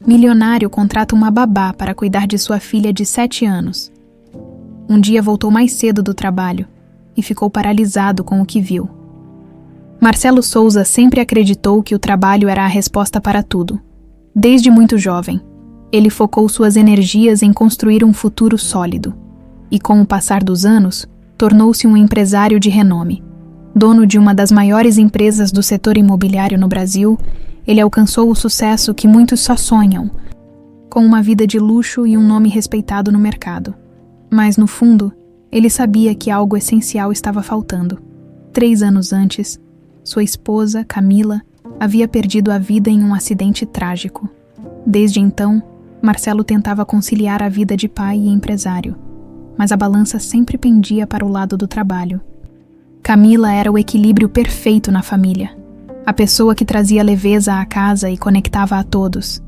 Milionário contrata uma babá para cuidar de sua filha de 7 anos. Um dia voltou mais cedo do trabalho e ficou paralisado com o que viu. Marcelo Souza sempre acreditou que o trabalho era a resposta para tudo. Desde muito jovem, ele focou suas energias em construir um futuro sólido e, com o passar dos anos, tornou-se um empresário de renome. Dono de uma das maiores empresas do setor imobiliário no Brasil, ele alcançou o sucesso que muitos só sonham, com uma vida de luxo e um nome respeitado no mercado. Mas, no fundo, ele sabia que algo essencial estava faltando. 3 anos antes, sua esposa, Camila, havia perdido a vida em um acidente trágico. Desde então, Marcelo tentava conciliar a vida de pai e empresário, mas a balança sempre pendia para o lado do trabalho. Camila era o equilíbrio perfeito na família, a pessoa que trazia leveza à casa e conectava a todos.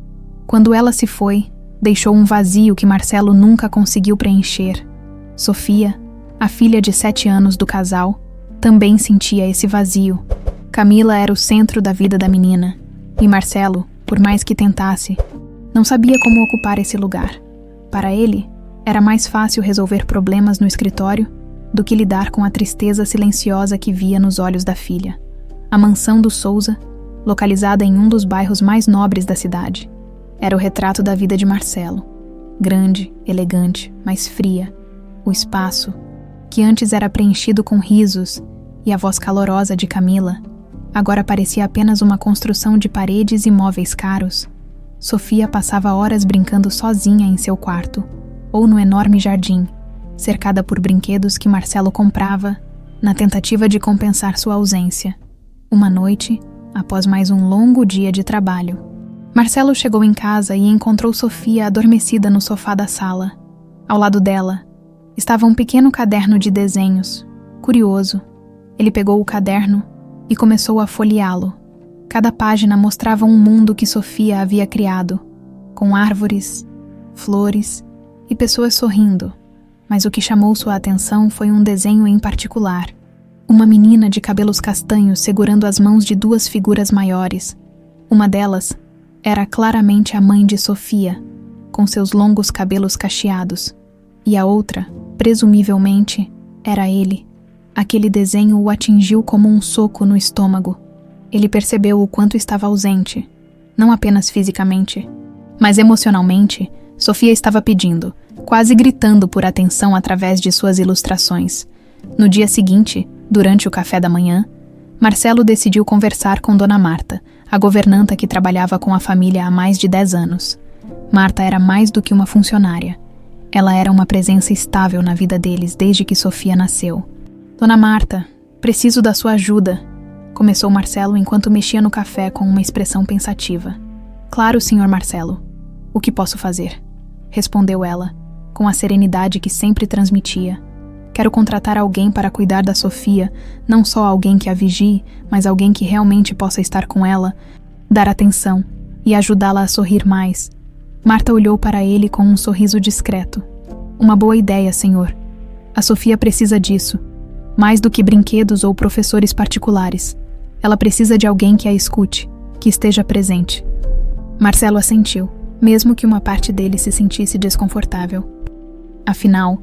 Quando ela se foi, deixou um vazio que Marcelo nunca conseguiu preencher. Sofia, a filha de 7 anos do casal, também sentia esse vazio. Camila era o centro da vida da menina, e Marcelo, por mais que tentasse, não sabia como ocupar esse lugar. Para ele, era mais fácil resolver problemas no escritório do que lidar com a tristeza silenciosa que via nos olhos da filha. A mansão do Souza, localizada em um dos bairros mais nobres da cidade, era o retrato da vida de Marcelo. Grande, elegante, mas fria. O espaço, que antes era preenchido com risos e a voz calorosa de Camila, agora parecia apenas uma construção de paredes e móveis caros. Sofia passava horas brincando sozinha em seu quarto, ou no enorme jardim, cercada por brinquedos que Marcelo comprava, na tentativa de compensar sua ausência. Uma noite, após mais um longo dia de trabalho, Marcelo chegou em casa e encontrou Sofia adormecida no sofá da sala. Ao lado dela, estava um pequeno caderno de desenhos. Curioso, ele pegou o caderno e começou a folheá-lo. Cada página mostrava um mundo que Sofia havia criado, com árvores, flores e pessoas sorrindo. Mas o que chamou sua atenção foi um desenho em particular. Uma menina de cabelos castanhos segurando as mãos de 2 figuras maiores. Uma delas era claramente a mãe de Sofia, com seus longos cabelos cacheados. E a outra, presumivelmente, era ele. Aquele desenho o atingiu como um soco no estômago. Ele percebeu o quanto estava ausente, não apenas fisicamente, mas emocionalmente. Sofia estava pedindo, quase gritando por atenção através de suas ilustrações. No dia seguinte, durante o café da manhã, Marcelo decidiu conversar com Dona Marta, a governanta que trabalhava com a família há mais de 10 anos. Marta era mais do que uma funcionária. Ela era uma presença estável na vida deles desde que Sofia nasceu. Dona Marta, preciso da sua ajuda, começou Marcelo enquanto mexia no café com uma expressão pensativa. Claro, senhor Marcelo. O que posso fazer? Respondeu ela, com a serenidade que sempre transmitia. Quero contratar alguém para cuidar da Sofia, não só alguém que a vigie, mas alguém que realmente possa estar com ela, dar atenção e ajudá-la a sorrir mais. Marta olhou para ele com um sorriso discreto. Uma boa ideia, senhor. A Sofia precisa disso. Mais do que brinquedos ou professores particulares. Ela precisa de alguém que a escute, que esteja presente. Marcelo assentiu, mesmo que uma parte dele se sentisse desconfortável. Afinal,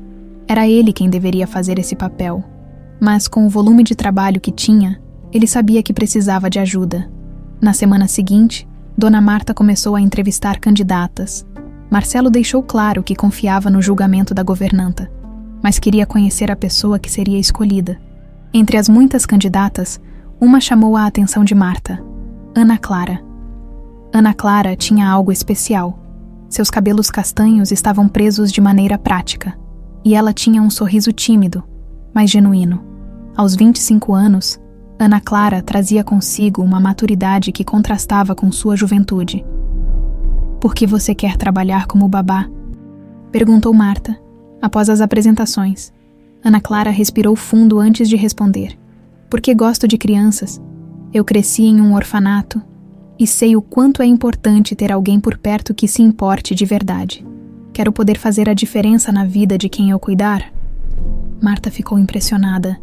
era ele quem deveria fazer esse papel. Mas com o volume de trabalho que tinha, ele sabia que precisava de ajuda. Na semana seguinte, Dona Marta começou a entrevistar candidatas. Marcelo deixou claro que confiava no julgamento da governanta, mas queria conhecer a pessoa que seria escolhida. Entre as muitas candidatas, uma chamou a atenção de Marta: Ana Clara. Ana Clara tinha algo especial. Seus cabelos castanhos estavam presos de maneira prática, e ela tinha um sorriso tímido, mas genuíno. Aos 25 anos, Ana Clara trazia consigo uma maturidade que contrastava com sua juventude. Por que você quer trabalhar como babá? Perguntou Marta, após as apresentações. Ana Clara respirou fundo antes de responder. Porque gosto de crianças. Eu cresci em um orfanato e sei o quanto é importante ter alguém por perto que se importe de verdade. Quero poder fazer a diferença na vida de quem eu cuidar. Marta ficou impressionada.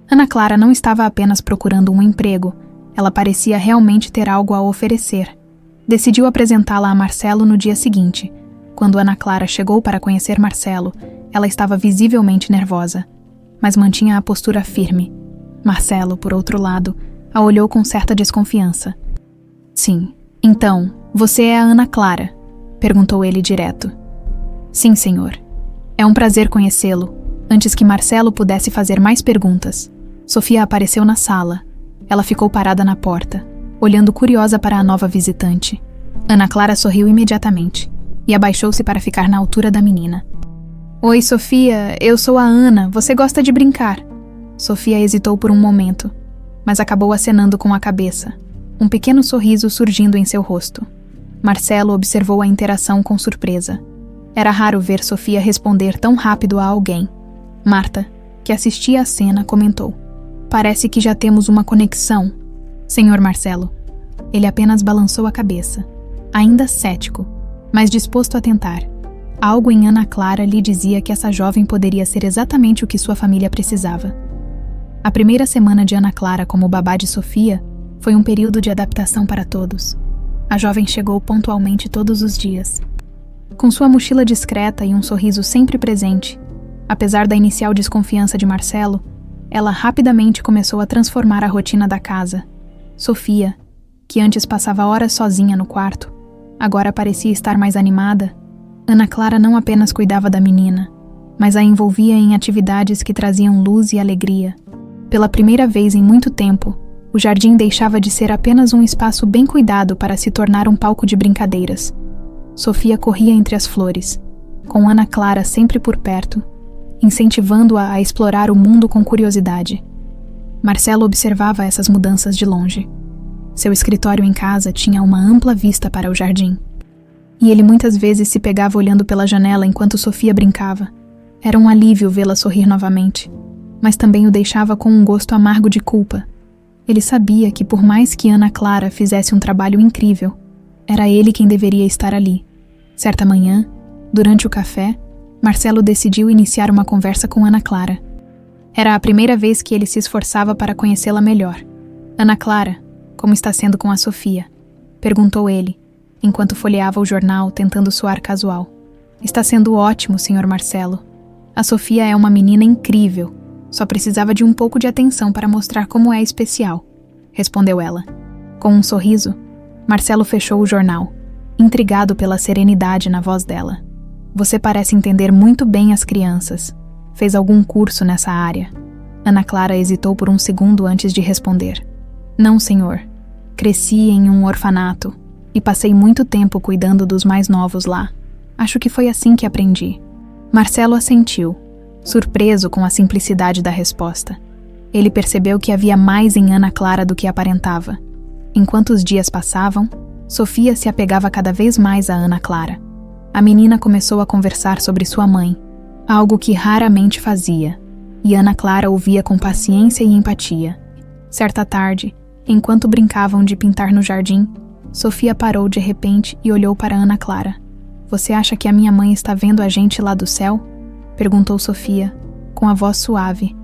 Ana Clara não estava apenas procurando um emprego. Ela parecia realmente ter algo a oferecer. Decidiu apresentá-la a Marcelo no dia seguinte. Quando Ana Clara chegou para conhecer Marcelo, ela estava visivelmente nervosa, mas mantinha a postura firme. Marcelo, por outro lado, a olhou com certa desconfiança. Sim, então, você é a Ana Clara? Perguntou ele direto. Sim, senhor. É um prazer conhecê-lo. Antes que Marcelo pudesse fazer mais perguntas, Sofia apareceu na sala. Ela ficou parada na porta, olhando curiosa para a nova visitante. Ana Clara sorriu imediatamente e abaixou-se para ficar na altura da menina. Oi, Sofia, eu sou a Ana. Você gosta de brincar? Sofia hesitou por um momento, mas acabou acenando com a cabeça, um pequeno sorriso surgindo em seu rosto. Marcelo observou a interação com surpresa. Era raro ver Sofia responder tão rápido a alguém. Marta, que assistia à cena, comentou. Parece que já temos uma conexão, senhor Marcelo. Ele apenas balançou a cabeça, ainda cético, mas disposto a tentar. Algo em Ana Clara lhe dizia que essa jovem poderia ser exatamente o que sua família precisava. A primeira semana de Ana Clara como babá de Sofia foi um período de adaptação para todos. A jovem chegou pontualmente todos os dias. Com sua mochila discreta e um sorriso sempre presente, apesar da inicial desconfiança de Marcelo, ela rapidamente começou a transformar a rotina da casa. Sofia, que antes passava horas sozinha no quarto, agora parecia estar mais animada. Ana Clara não apenas cuidava da menina, mas a envolvia em atividades que traziam luz e alegria. Pela primeira vez em muito tempo, o jardim deixava de ser apenas um espaço bem cuidado para se tornar um palco de brincadeiras. Sofia corria entre as flores, com Ana Clara sempre por perto, incentivando-a a explorar o mundo com curiosidade. Marcelo observava essas mudanças de longe. Seu escritório em casa tinha uma ampla vista para o jardim. E ele muitas vezes se pegava olhando pela janela enquanto Sofia brincava. Era um alívio vê-la sorrir novamente, mas também o deixava com um gosto amargo de culpa. Ele sabia que por mais que Ana Clara fizesse um trabalho incrível, era ele quem deveria estar ali. Certa manhã, durante o café, Marcelo decidiu iniciar uma conversa com Ana Clara. Era a primeira vez que ele se esforçava para conhecê-la melhor. Ana Clara, como está sendo com a Sofia? Perguntou ele, enquanto folheava o jornal tentando soar casual. Está sendo ótimo, senhor Marcelo. A Sofia é uma menina incrível. Só precisava de um pouco de atenção para mostrar como é especial, respondeu ela. Com um sorriso, Marcelo fechou o jornal, intrigado pela serenidade na voz dela. Você parece entender muito bem as crianças. Fez algum curso nessa área? Ana Clara hesitou por um segundo antes de responder. Não, senhor. Cresci em um orfanato e passei muito tempo cuidando dos mais novos lá. Acho que foi assim que aprendi. Marcelo assentiu, surpreso com a simplicidade da resposta. Ele percebeu que havia mais em Ana Clara do que aparentava. Enquanto os dias passavam, Sofia se apegava cada vez mais a Ana Clara. A menina começou a conversar sobre sua mãe, algo que raramente fazia, e Ana Clara ouvia com paciência e empatia. Certa tarde, enquanto brincavam de pintar no jardim, Sofia parou de repente e olhou para Ana Clara. Você acha que a minha mãe está vendo a gente lá do céu? Perguntou Sofia, com a voz suave.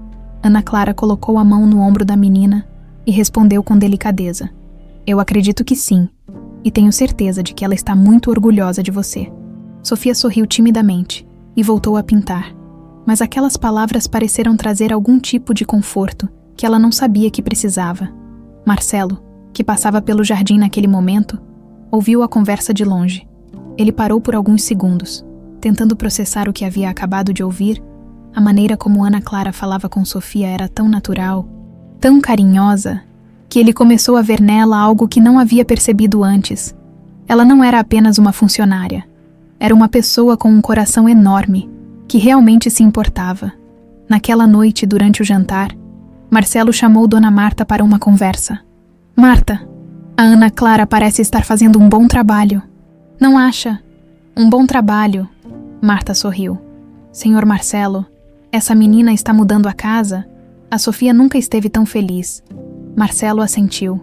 Ana Clara colocou a mão no ombro da menina e respondeu com delicadeza. Eu acredito que sim, e tenho certeza de que ela está muito orgulhosa de você. Sofia sorriu timidamente e voltou a pintar, mas aquelas palavras pareceram trazer algum tipo de conforto que ela não sabia que precisava. Marcelo, que passava pelo jardim naquele momento, ouviu a conversa de longe. Ele parou por alguns segundos, tentando processar o que havia acabado de ouvir. A maneira como Ana Clara falava com Sofia era tão natural, tão carinhosa, que ele começou a ver nela algo que não havia percebido antes. Ela não era apenas uma funcionária. Era uma pessoa com um coração enorme, que realmente se importava. Naquela noite, durante o jantar, Marcelo chamou Dona Marta para uma conversa. Marta, a Ana Clara parece estar fazendo um bom trabalho. Não acha? Um bom trabalho. Marta sorriu. Senhor Marcelo, essa menina está mudando a casa? A Sofia nunca esteve tão feliz. Marcelo assentiu,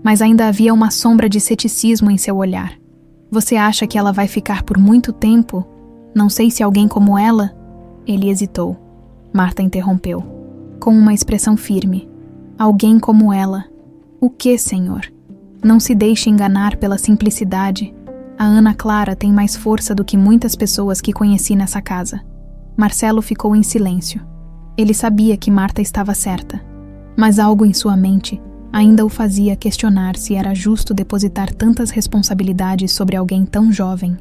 mas ainda havia uma sombra de ceticismo em seu olhar. Você acha que ela vai ficar por muito tempo? Não sei se alguém como ela... Ele hesitou. Marta interrompeu, com uma expressão firme. Alguém como ela. O que, senhor? Não se deixe enganar pela simplicidade. A Ana Clara tem mais força do que muitas pessoas que conheci nessa casa. Marcelo ficou em silêncio. Ele sabia que Marta estava certa, mas algo em sua mente ainda o fazia questionar se era justo depositar tantas responsabilidades sobre alguém tão jovem.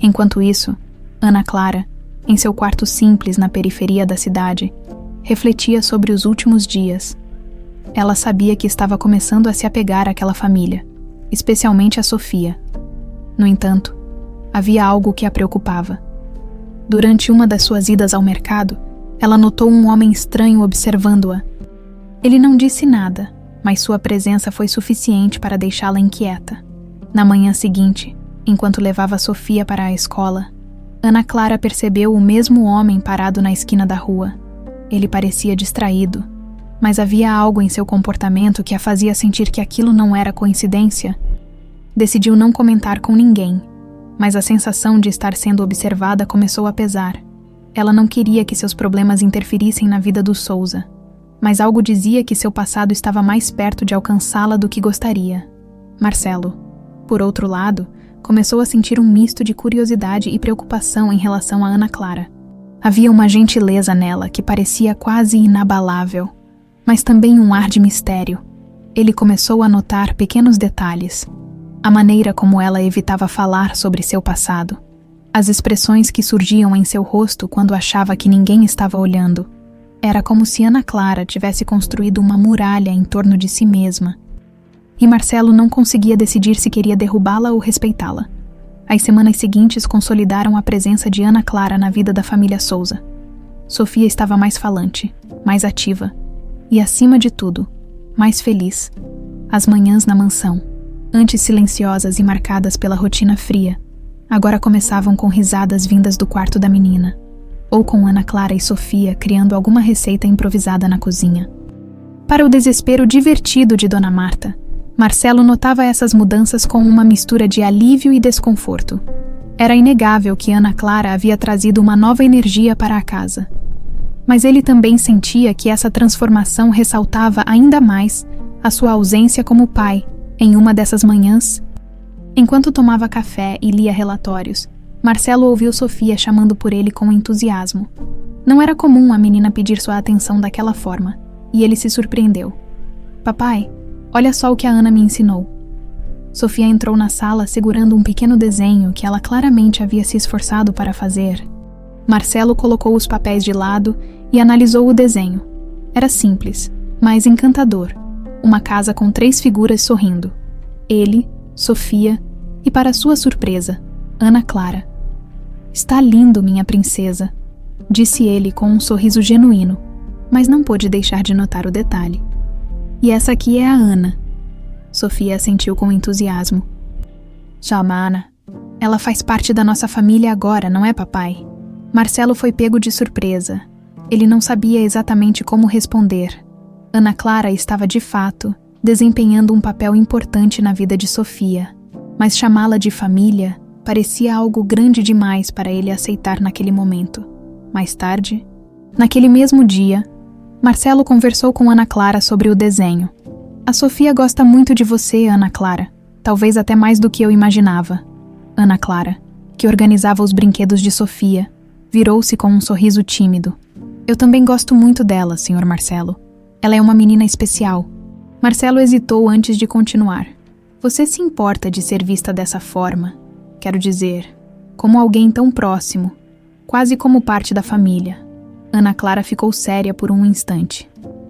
Enquanto isso, Ana Clara, em seu quarto simples na periferia da cidade, refletia sobre os últimos dias. Ela sabia que estava começando a se apegar àquela família, especialmente a Sofia. No entanto, havia algo que a preocupava. Durante uma das suas idas ao mercado, ela notou um homem estranho observando-a. Ele não disse nada, mas sua presença foi suficiente para deixá-la inquieta. Na manhã seguinte, enquanto levava Sofia para a escola, Ana Clara percebeu o mesmo homem parado na esquina da rua. Ele parecia distraído, mas havia algo em seu comportamento que a fazia sentir que aquilo não era coincidência. Decidiu não comentar com ninguém, mas a sensação de estar sendo observada começou a pesar. Ela não queria que seus problemas interferissem na vida do Souza, mas algo dizia que seu passado estava mais perto de alcançá-la do que gostaria. Marcelo, por outro lado, começou a sentir um misto de curiosidade e preocupação em relação a Ana Clara. Havia uma gentileza nela que parecia quase inabalável, mas também um ar de mistério. Ele começou a notar pequenos detalhes. A maneira como ela evitava falar sobre seu passado. As expressões que surgiam em seu rosto quando achava que ninguém estava olhando. Era como se Ana Clara tivesse construído uma muralha em torno de si mesma. E Marcelo não conseguia decidir se queria derrubá-la ou respeitá-la. As semanas seguintes consolidaram a presença de Ana Clara na vida da família Souza. Sofia estava mais falante, mais ativa e, acima de tudo, mais feliz. As manhãs na mansão, antes silenciosas e marcadas pela rotina fria, agora começavam com risadas vindas do quarto da menina, ou com Ana Clara e Sofia criando alguma receita improvisada na cozinha. Para o desespero divertido de Dona Marta, Marcelo notava essas mudanças com uma mistura de alívio e desconforto. Era inegável que Ana Clara havia trazido uma nova energia para a casa. Mas ele também sentia que essa transformação ressaltava ainda mais a sua ausência como pai, em uma dessas manhãs. Enquanto tomava café e lia relatórios, Marcelo ouviu Sofia chamando por ele com entusiasmo. Não era comum a menina pedir sua atenção daquela forma, e ele se surpreendeu. Papai, olha só o que a Ana me ensinou. Sofia entrou na sala segurando um pequeno desenho que ela claramente havia se esforçado para fazer. Marcelo colocou os papéis de lado e analisou o desenho. Era simples, mas encantador. Uma casa com 3 figuras sorrindo. Ele, Sofia e, para sua surpresa, Ana Clara. Está lindo, minha princesa, disse ele com um sorriso genuíno, mas não pôde deixar de notar o detalhe. E essa aqui é a Ana. Sofia assentiu com entusiasmo. Chama Ana. Ela faz parte da nossa família agora, não é, papai? Marcelo foi pego de surpresa. Ele não sabia exatamente como responder. Ana Clara estava, de fato, desempenhando um papel importante na vida de Sofia, mas chamá-la de família parecia algo grande demais para ele aceitar naquele momento. Mais tarde, naquele mesmo dia, Marcelo conversou com Ana Clara sobre o desenho. A Sofia gosta muito de você, Ana Clara, talvez até mais do que eu imaginava. Ana Clara, que organizava os brinquedos de Sofia, virou-se com um sorriso tímido. Eu também gosto muito dela, Sr. Marcelo. Ela é uma menina especial. Marcelo hesitou antes de continuar. Você se importa de ser vista dessa forma? Quero dizer, como alguém tão próximo, quase como parte da família. Ana Clara ficou séria por um instante.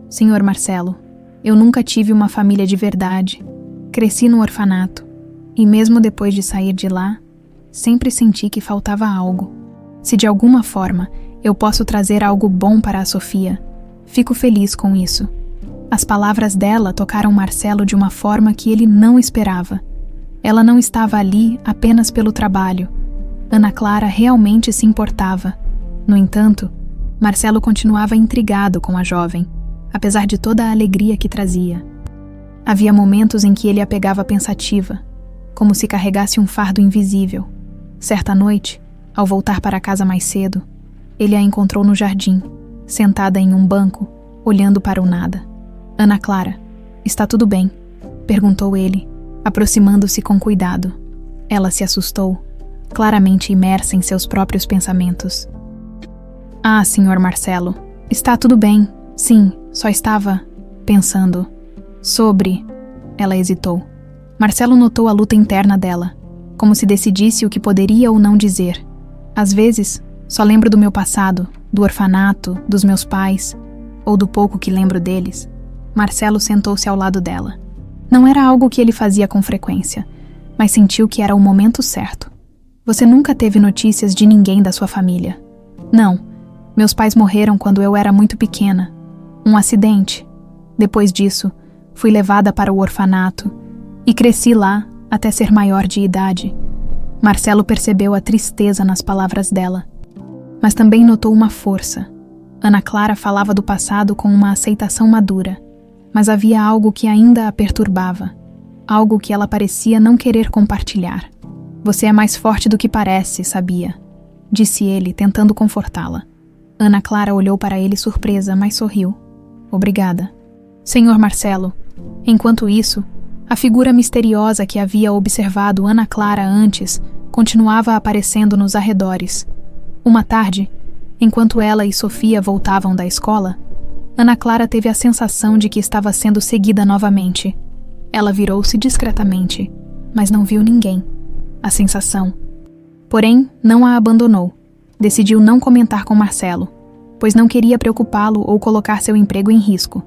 Sr. Marcelo, eu nunca tive uma família de verdade. Cresci no orfanato. E mesmo depois de sair de lá, sempre senti que faltava algo. Se de alguma forma eu posso trazer algo bom para a Sofia, fico feliz com isso. As palavras dela tocaram Marcelo de uma forma que ele não esperava. Ela não estava ali apenas pelo trabalho. Ana Clara realmente se importava. No entanto, Marcelo continuava intrigado com a jovem, apesar de toda a alegria que trazia. Havia momentos em que ele a pegava pensativa, como se carregasse um fardo invisível. Certa noite, ao voltar para casa mais cedo, ele a encontrou no jardim, sentada em um banco, olhando para o nada. Ana Clara, está tudo bem? Perguntou ele, aproximando-se com cuidado. Ela se assustou, claramente imersa em seus próprios pensamentos. Ah, Sr. Marcelo, está tudo bem. Sim, só estava pensando sobre... Ela hesitou. Marcelo notou a luta interna dela, como se decidisse o que poderia ou não dizer. Às vezes, só lembro do meu passado, do orfanato, dos meus pais, ou do pouco que lembro deles. Marcelo sentou-se ao lado dela. Não era algo que ele fazia com frequência, mas sentiu que era o momento certo. Você nunca teve notícias de ninguém da sua família? Não. Meus pais morreram quando eu era muito pequena. Um acidente. Depois disso, fui levada para o orfanato e cresci lá até ser maior de idade. Marcelo percebeu a tristeza nas palavras dela, mas também notou uma força. Ana Clara falava do passado com uma aceitação madura, mas havia algo que ainda a perturbava, algo que ela parecia não querer compartilhar. Você é mais forte do que parece, sabia? Disse ele, tentando confortá-la. Ana Clara olhou para ele surpresa, mas sorriu. Obrigada. Senhor Marcelo. Enquanto isso, a figura misteriosa que havia observado Ana Clara antes continuava aparecendo nos arredores. Uma tarde, enquanto ela e Sofia voltavam da escola, Ana Clara teve a sensação de que estava sendo seguida novamente. Ela virou-se discretamente, mas não viu ninguém. A sensação. Porém, não a abandonou. Decidiu não comentar com Marcelo, pois não queria preocupá-lo ou colocar seu emprego em risco.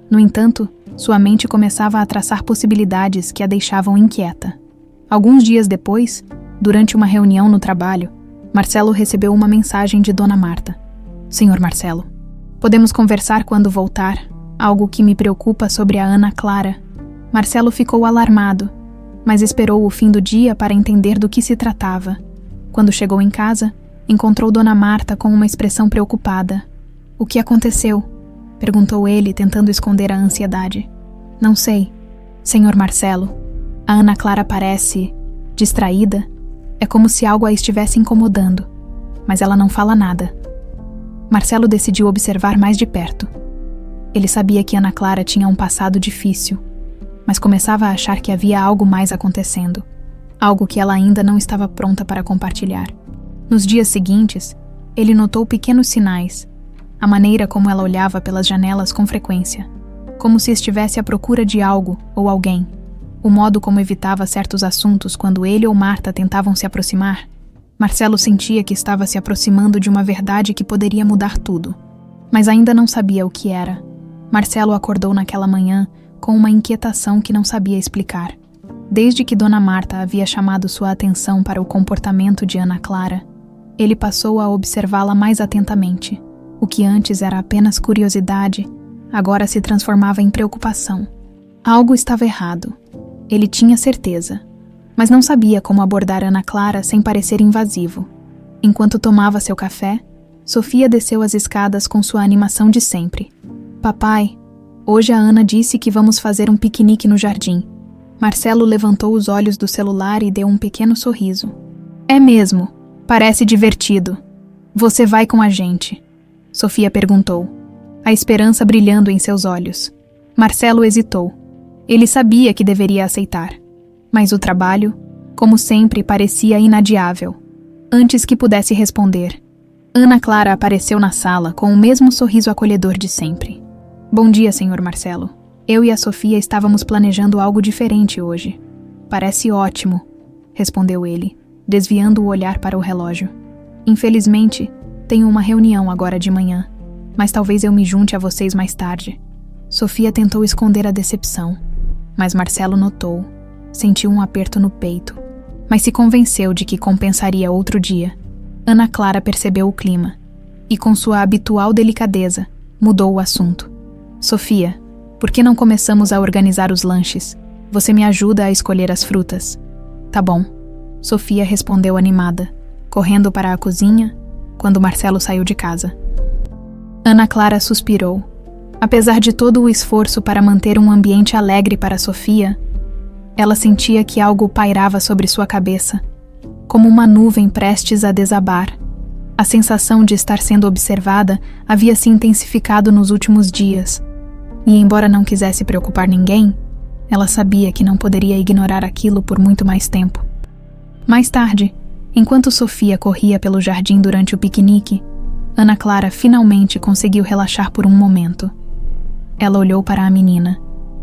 No entanto, sua mente começava a traçar possibilidades que a deixavam inquieta. Alguns dias depois, durante uma reunião no trabalho, Marcelo recebeu uma mensagem de Dona Marta. Senhor Marcelo, podemos conversar quando voltar? Algo que me preocupa sobre a Ana Clara. Marcelo ficou alarmado, mas esperou o fim do dia para entender do que se tratava. Quando chegou em casa, encontrou Dona Marta com uma expressão preocupada. O que aconteceu? Perguntou ele, tentando esconder a ansiedade. Não sei. Senhor Marcelo, a Ana Clara parece distraída. É como se algo a estivesse incomodando, mas ela não fala nada. Marcelo decidiu observar mais de perto. Ele sabia que Ana Clara tinha um passado difícil, mas começava a achar que havia algo mais acontecendo, algo que ela ainda não estava pronta para compartilhar. Nos dias seguintes, ele notou pequenos sinais, a maneira como ela olhava pelas janelas com frequência, como se estivesse à procura de algo ou alguém, o modo como evitava certos assuntos quando ele ou Marta tentavam se aproximar. Marcelo sentia que estava se aproximando de uma verdade que poderia mudar tudo, mas ainda não sabia o que era. Marcelo acordou naquela manhã com uma inquietação que não sabia explicar. Desde que Dona Marta havia chamado sua atenção para o comportamento de Ana Clara, ele passou a observá-la mais atentamente. O que antes era apenas curiosidade, agora se transformava em preocupação. Algo estava errado. Ele tinha certeza, mas não sabia como abordar Ana Clara sem parecer invasivo. Enquanto tomava seu café, Sofia desceu as escadas com sua animação de sempre. Papai, hoje a Ana disse que vamos fazer um piquenique no jardim. Marcelo levantou os olhos do celular e deu um pequeno sorriso. É mesmo, parece divertido. Você vai com a gente? Sofia perguntou, a esperança brilhando em seus olhos. Marcelo hesitou. Ele sabia que deveria aceitar, mas o trabalho, como sempre, parecia inadiável. Antes que pudesse responder, Ana Clara apareceu na sala com o mesmo sorriso acolhedor de sempre. Bom dia, Sr. Marcelo. Eu e a Sofia estávamos planejando algo diferente hoje. Parece ótimo, respondeu ele, desviando o olhar para o relógio. Infelizmente, tenho uma reunião agora de manhã, mas talvez eu me junte a vocês mais tarde. Sofia tentou esconder a decepção, mas Marcelo notou, sentiu um aperto no peito, mas se convenceu de que compensaria outro dia. Ana Clara percebeu o clima e, com sua habitual delicadeza, mudou o assunto. Sofia, por que não começamos a organizar os lanches? Você me ajuda a escolher as frutas. Tá bom, Sofia respondeu animada, correndo para a cozinha quando Marcelo saiu de casa. Ana Clara suspirou. Apesar de todo o esforço para manter um ambiente alegre para Sofia, ela sentia que algo pairava sobre sua cabeça, como uma nuvem prestes a desabar. A sensação de estar sendo observada havia se intensificado nos últimos dias, e embora não quisesse preocupar ninguém, Ela sabia que não poderia ignorar aquilo por muito mais tempo. Mais tarde, enquanto Sofia corria pelo jardim durante o piquenique, Ana Clara finalmente conseguiu relaxar por um momento. Ela olhou para a menina,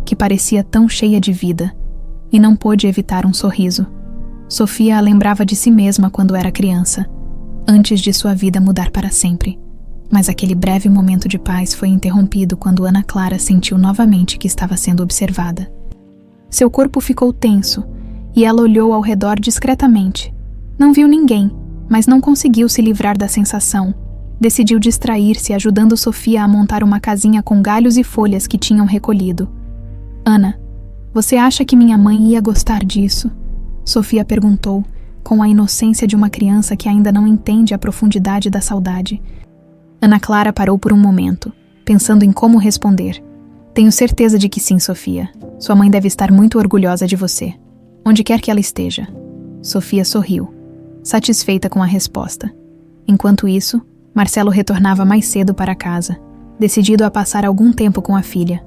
que parecia tão cheia de vida, e não pôde evitar um sorriso. Sofia a lembrava de si mesma quando era criança, antes de sua vida mudar para sempre. Mas aquele breve momento de paz foi interrompido quando Ana Clara sentiu novamente que estava sendo observada. Seu corpo ficou tenso, e ela olhou ao redor discretamente. Não viu ninguém, mas não conseguiu se livrar da sensação. Decidiu distrair-se, ajudando Sofia a montar uma casinha com galhos e folhas que tinham recolhido. Ana, você acha que minha mãe ia gostar disso? Sofia perguntou, com a inocência de uma criança que ainda não entende a profundidade da saudade. Ana Clara parou por um momento, pensando em como responder. Tenho certeza de que sim, Sofia. Sua mãe deve estar muito orgulhosa de você, onde quer que ela esteja. Sofia sorriu, satisfeita com a resposta. Enquanto isso, Marcelo retornava mais cedo para casa, decidido a passar algum tempo com a filha.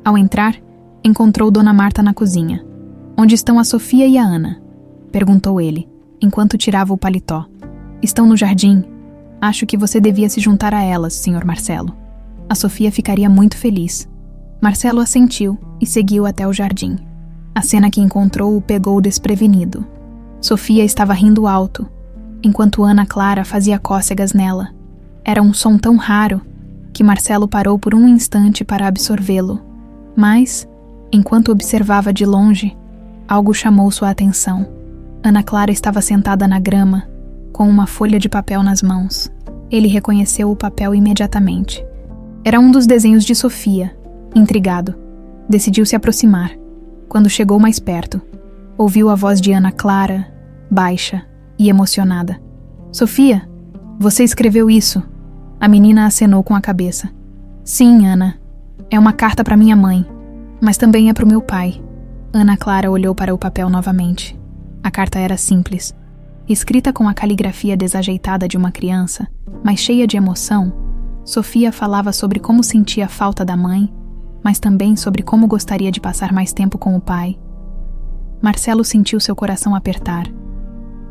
Ao entrar, encontrou Dona Marta na cozinha. Onde estão a Sofia e a Ana? Perguntou ele, enquanto tirava o paletó. Estão no jardim. Acho que você devia se juntar a elas, Sr. Marcelo. A Sofia ficaria muito feliz. Marcelo assentiu e seguiu até o jardim. A cena que encontrou o pegou desprevenido. Sofia estava rindo alto, enquanto Ana Clara fazia cócegas nela. Era um som tão raro que Marcelo parou por um instante para absorvê-lo. Mas, enquanto observava de longe, algo chamou sua atenção. Ana Clara estava sentada na grama, com uma folha de papel nas mãos. Ele reconheceu o papel imediatamente. Era um dos desenhos de Sofia. Intrigado, decidiu se aproximar. Quando chegou mais perto, ouviu a voz de Ana Clara, baixa e emocionada. Sofia, você escreveu isso? A menina acenou com a cabeça. Sim, Ana. É uma carta para minha mãe, mas também é para o meu pai. Ana Clara olhou para o papel novamente. A carta era simples. Escrita com a caligrafia desajeitada de uma criança, mas cheia de emoção, Sofia falava sobre como sentia falta da mãe, mas também sobre como gostaria de passar mais tempo com o pai. Marcelo sentiu seu coração apertar.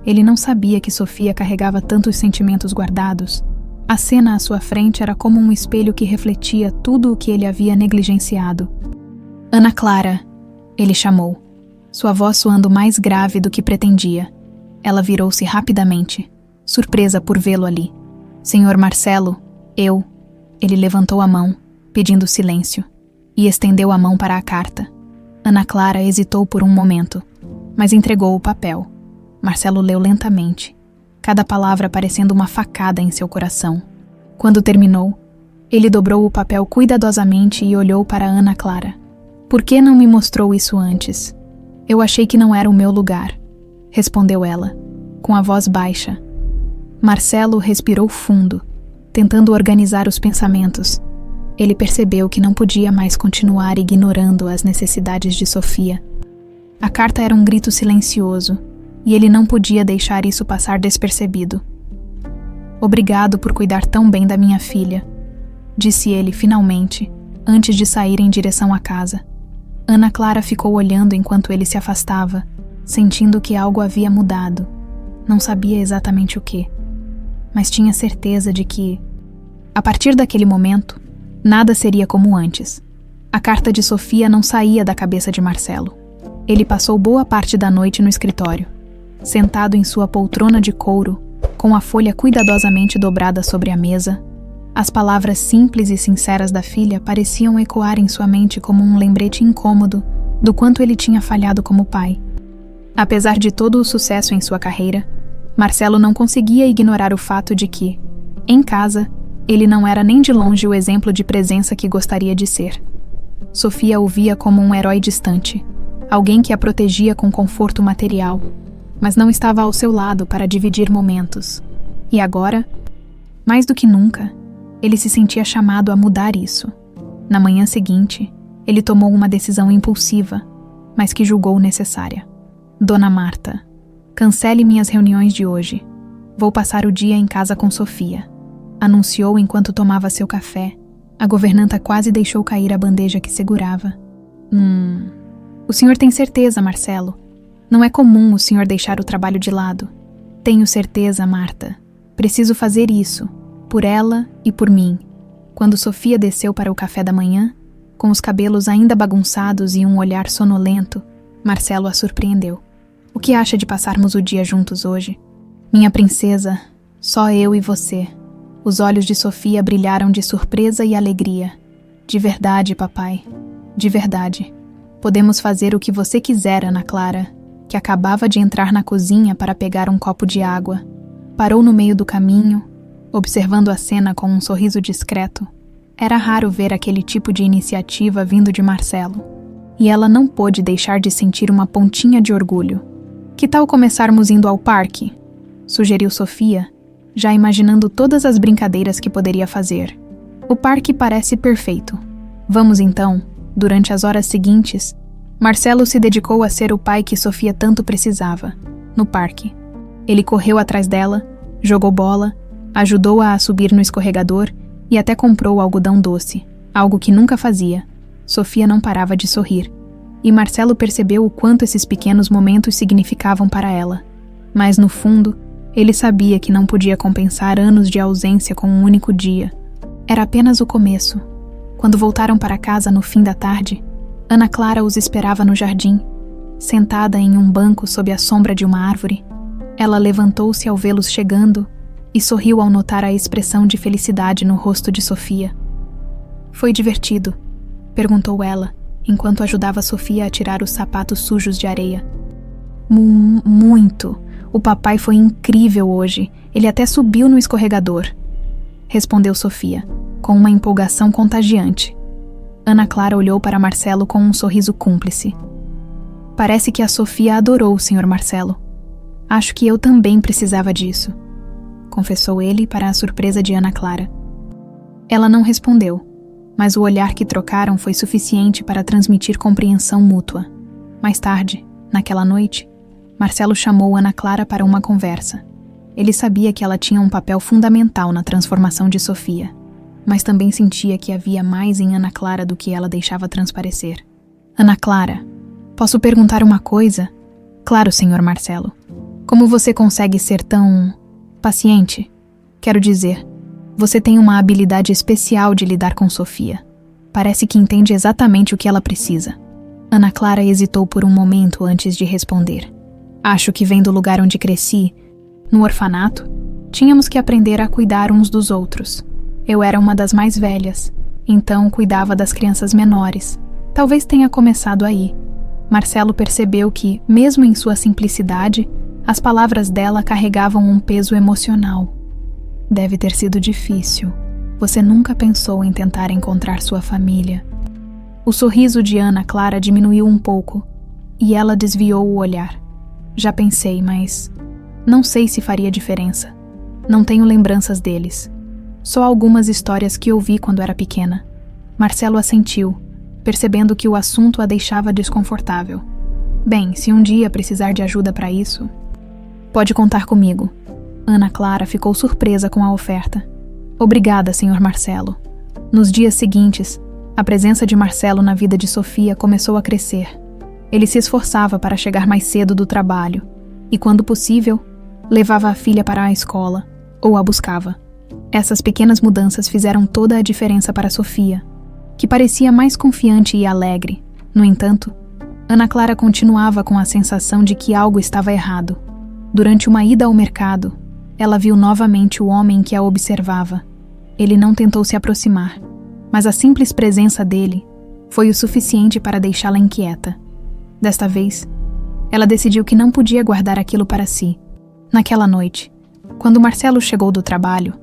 Ele não sabia que Sofia carregava tantos sentimentos guardados. A cena à sua frente era como um espelho que refletia tudo o que ele havia negligenciado. Ana Clara, ele chamou, sua voz soando mais grave do que pretendia. Ela virou-se rapidamente, surpresa por vê-lo ali. Senhor Marcelo, eu... Ele levantou a mão, pedindo silêncio, e estendeu a mão para a carta. Ana Clara hesitou por um momento, mas entregou o papel. Marcelo leu lentamente, cada palavra parecendo uma facada em seu coração. Quando terminou, ele dobrou o papel cuidadosamente e olhou para Ana Clara. Por que não me mostrou isso antes? Eu achei que não era o meu lugar, respondeu ela, com a voz baixa. Marcelo respirou fundo, tentando organizar os pensamentos. Ele percebeu que não podia mais continuar ignorando as necessidades de Sofia. A carta era um grito silencioso, e ele não podia deixar isso passar despercebido. Obrigado por cuidar tão bem da minha filha, disse ele finalmente, antes de sair em direção à casa. Ana Clara ficou olhando enquanto ele se afastava, sentindo que algo havia mudado. Não sabia exatamente o que, mas tinha certeza de que, a partir daquele momento, nada seria como antes. A carta de Sofia não saía da cabeça de Marcelo. Ele passou boa parte da noite no escritório, sentado em sua poltrona de couro, com a folha cuidadosamente dobrada sobre a mesa. As palavras simples e sinceras da filha pareciam ecoar em sua mente como um lembrete incômodo do quanto ele tinha falhado como pai. Apesar de todo o sucesso em sua carreira, Marcelo não conseguia ignorar o fato de que, em casa, ele não era nem de longe o exemplo de presença que gostaria de ser. Sofia o via como um herói distante, alguém que a protegia com conforto material, mas não estava ao seu lado para dividir momentos. E agora, mais do que nunca, ele se sentia chamado a mudar isso. Na manhã seguinte, ele tomou uma decisão impulsiva, mas que julgou necessária. Dona Marta, cancele minhas reuniões de hoje. Vou passar o dia em casa com Sofia, anunciou enquanto tomava seu café. A governanta quase deixou cair a bandeja que segurava. O senhor tem certeza, Marcelo? Não é comum o senhor deixar o trabalho de lado. Tenho certeza, Marta. Preciso fazer isso, por ela e por mim. Quando Sofia desceu para o café da manhã, com os cabelos ainda bagunçados e um olhar sonolento, Marcelo a surpreendeu. O que acha de passarmos o dia juntos hoje? Minha princesa, só eu e você. Os olhos de Sofia brilharam de surpresa e alegria. De verdade, papai. De verdade. Podemos fazer o que você quiser, Ana Clara, que acabava de entrar na cozinha para pegar um copo de água. Parou no meio do caminho, observando a cena com um sorriso discreto. Era raro ver aquele tipo de iniciativa vindo de Marcelo. E ela não pôde deixar de sentir uma pontinha de orgulho. Que tal começarmos indo ao parque? Sugeriu Sofia, já imaginando todas as brincadeiras que poderia fazer. O parque parece perfeito. Vamos então. Durante as horas seguintes, Marcelo se dedicou a ser o pai que Sofia tanto precisava, no parque. Ele correu atrás dela, jogou bola, ajudou-a a subir no escorregador e até comprou algodão doce, algo que nunca fazia. Sofia não parava de sorrir, e Marcelo percebeu o quanto esses pequenos momentos significavam para ela. Mas, no fundo, ele sabia que não podia compensar anos de ausência com um único dia. Era apenas o começo. Quando voltaram para casa no fim da tarde, Ana Clara os esperava no jardim, sentada em um banco sob a sombra de uma árvore. Ela levantou-se ao vê-los chegando e sorriu ao notar a expressão de felicidade no rosto de Sofia. Foi divertido? Perguntou ela, enquanto ajudava Sofia a tirar os sapatos sujos de areia. Muito. O papai foi incrível hoje. Ele até subiu no escorregador. Respondeu Sofia, com uma empolgação contagiante. Ana Clara olhou para Marcelo com um sorriso cúmplice. Parece que a Sofia adorou o Sr. Marcelo. Acho que eu também precisava disso, confessou ele para a surpresa de Ana Clara. Ela não respondeu, mas o olhar que trocaram foi suficiente para transmitir compreensão mútua. Mais tarde, naquela noite, Marcelo chamou Ana Clara para uma conversa. Ele sabia que ela tinha um papel fundamental na transformação de Sofia, mas também sentia que havia mais em Ana Clara do que ela deixava transparecer. Ana Clara, posso perguntar uma coisa? Claro, Sr. Marcelo. Como você consegue ser tão paciente? Quero dizer, você tem uma habilidade especial de lidar com Sofia. Parece que entende exatamente o que ela precisa. Ana Clara hesitou por um momento antes de responder. Acho que vem do lugar onde cresci. No orfanato, tínhamos que aprender a cuidar uns dos outros. Eu era uma das mais velhas, então cuidava das crianças menores. Talvez tenha começado aí. Marcelo percebeu que, mesmo em sua simplicidade, as palavras dela carregavam um peso emocional. Deve ter sido difícil. Você nunca pensou em tentar encontrar sua família. O sorriso de Ana Clara diminuiu um pouco, e ela desviou o olhar. Já pensei, mas não sei se faria diferença. Não tenho lembranças deles. Só algumas histórias que ouvi quando era pequena. Marcelo assentiu, percebendo que o assunto a deixava desconfortável. Bem, se um dia precisar de ajuda para isso, pode contar comigo. Ana Clara ficou surpresa com a oferta. Obrigada, Sr. Marcelo. Nos dias seguintes, a presença de Marcelo na vida de Sofia começou a crescer. Ele se esforçava para chegar mais cedo do trabalho e, quando possível, levava a filha para a escola ou a buscava. Essas pequenas mudanças fizeram toda a diferença para Sofia, que parecia mais confiante e alegre. No entanto, Ana Clara continuava com a sensação de que algo estava errado. Durante uma ida ao mercado, ela viu novamente o homem que a observava. Ele não tentou se aproximar, mas a simples presença dele foi o suficiente para deixá-la inquieta. Desta vez, ela decidiu que não podia guardar aquilo para si. Naquela noite, quando Marcelo chegou do trabalho,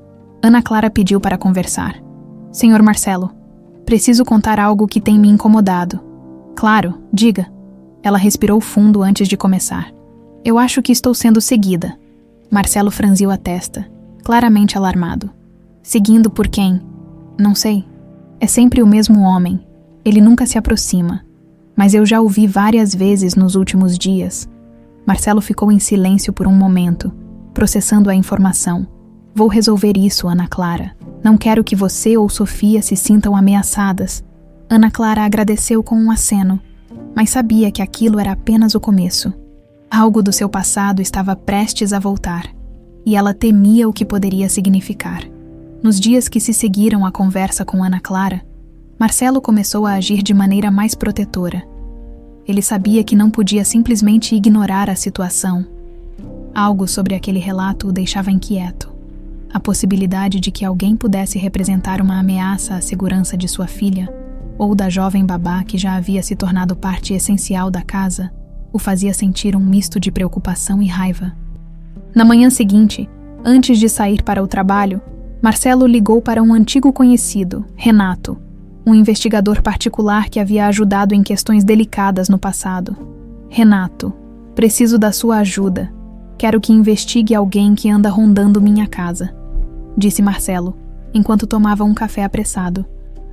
Ana Clara pediu para conversar. Sr. Marcelo, preciso contar algo que tem me incomodado. Claro, diga. Ela respirou fundo antes de começar. Eu acho que estou sendo seguida. Marcelo franziu a testa, claramente alarmado. Seguindo por quem? Não sei. É sempre o mesmo homem. Ele nunca se aproxima. Mas eu já o vi várias vezes nos últimos dias. Marcelo ficou em silêncio por um momento, processando a informação. Vou resolver isso, Ana Clara. Não quero que você ou Sofia se sintam ameaçadas. Ana Clara agradeceu com um aceno. mas sabia que aquilo era apenas o começo. Algo do seu passado estava prestes a voltar, e ela temia o que poderia significar. Nos dias que se seguiram à conversa com Ana Clara, Marcelo começou a agir de maneira mais protetora. Ele sabia que não podia simplesmente ignorar a situação. Algo sobre aquele relato o deixava inquieto. A possibilidade de que alguém pudesse representar uma ameaça à segurança de sua filha, ou da jovem babá que já havia se tornado parte essencial da casa, o fazia sentir um misto de preocupação e raiva. Na manhã seguinte, antes de sair para o trabalho, Marcelo ligou para um antigo conhecido, Renato, um investigador particular que havia ajudado em questões delicadas no passado. Renato, preciso da sua ajuda. Quero que investigue alguém que anda rondando minha casa, disse Marcelo, enquanto tomava um café apressado.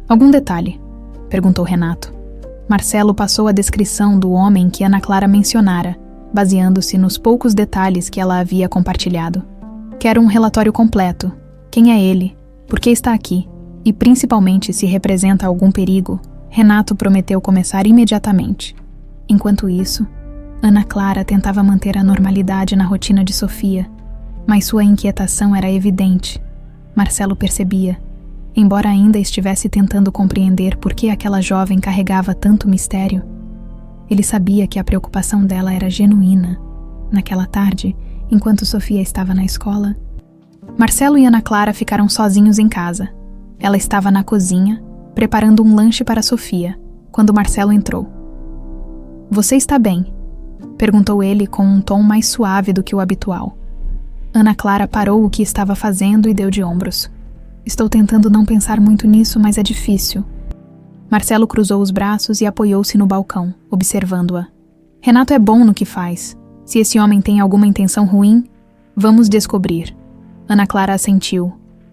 Algum detalhe? Perguntou Renato. Marcelo passou a descrição do homem que Ana Clara mencionara, baseando-se nos poucos detalhes que ela havia compartilhado. Quero um relatório completo. Quem é ele? Por que está aqui? E principalmente se representa algum perigo, Renato prometeu começar imediatamente. Enquanto isso, Ana Clara tentava manter a normalidade na rotina de Sofia, mas sua inquietação era evidente. Marcelo percebia, embora ainda estivesse tentando compreender por que aquela jovem carregava tanto mistério. Ele sabia que a preocupação dela era genuína. Naquela tarde, enquanto Sofia estava na escola, Marcelo e Ana Clara ficaram sozinhos em casa. Ela estava na cozinha, preparando um lanche para Sofia, quando Marcelo entrou. "Você está bem?" perguntou ele com um tom mais suave do que o habitual. Ana Clara parou o que estava fazendo e deu de ombros. "Estou tentando não pensar muito nisso, mas é difícil." Marcelo cruzou os braços e apoiou-se no balcão, observando-a. "Renato é bom no que faz. Se esse homem tem alguma intenção ruim, vamos descobrir." Ana Clara assentiu,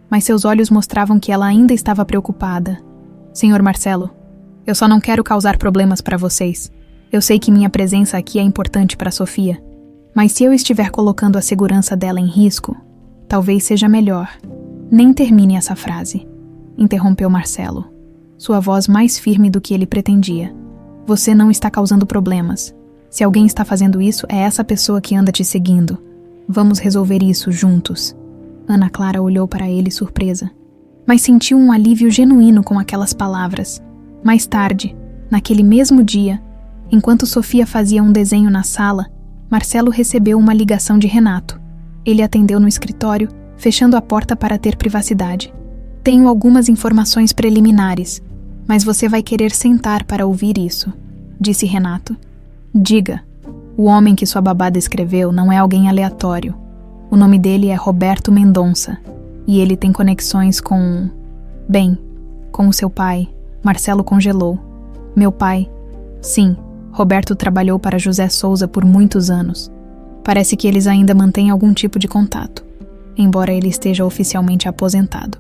mas seus olhos mostravam que ela ainda estava preocupada. "Senhor Marcelo, eu só não quero causar problemas para vocês. Eu sei que minha presença aqui é importante para Sofia, mas se eu estiver colocando a segurança dela em risco, talvez seja melhor." "Nem termine essa frase", interrompeu Marcelo, sua voz mais firme do que ele pretendia. "Você não está causando problemas. Se alguém está fazendo isso, é essa pessoa que anda te seguindo. Vamos resolver isso juntos." Ana Clara olhou para ele surpresa, mas sentiu um alívio genuíno com aquelas palavras. Mais tarde, naquele mesmo dia, enquanto Sofia fazia um desenho na sala, Marcelo recebeu uma ligação de Renato. Ele atendeu no escritório, fechando a porta para ter privacidade. "Tenho algumas informações preliminares, mas você vai querer sentar para ouvir isso", disse Renato. "Diga, o homem que sua babá descreveu não é alguém aleatório. O nome dele é Roberto Mendonça, e ele tem conexões com... Bem, com o seu pai." Marcelo congelou. "Meu pai?" "Sim, Roberto trabalhou para José Souza por muitos anos. Parece que eles ainda mantêm algum tipo de contato, embora ele esteja oficialmente aposentado.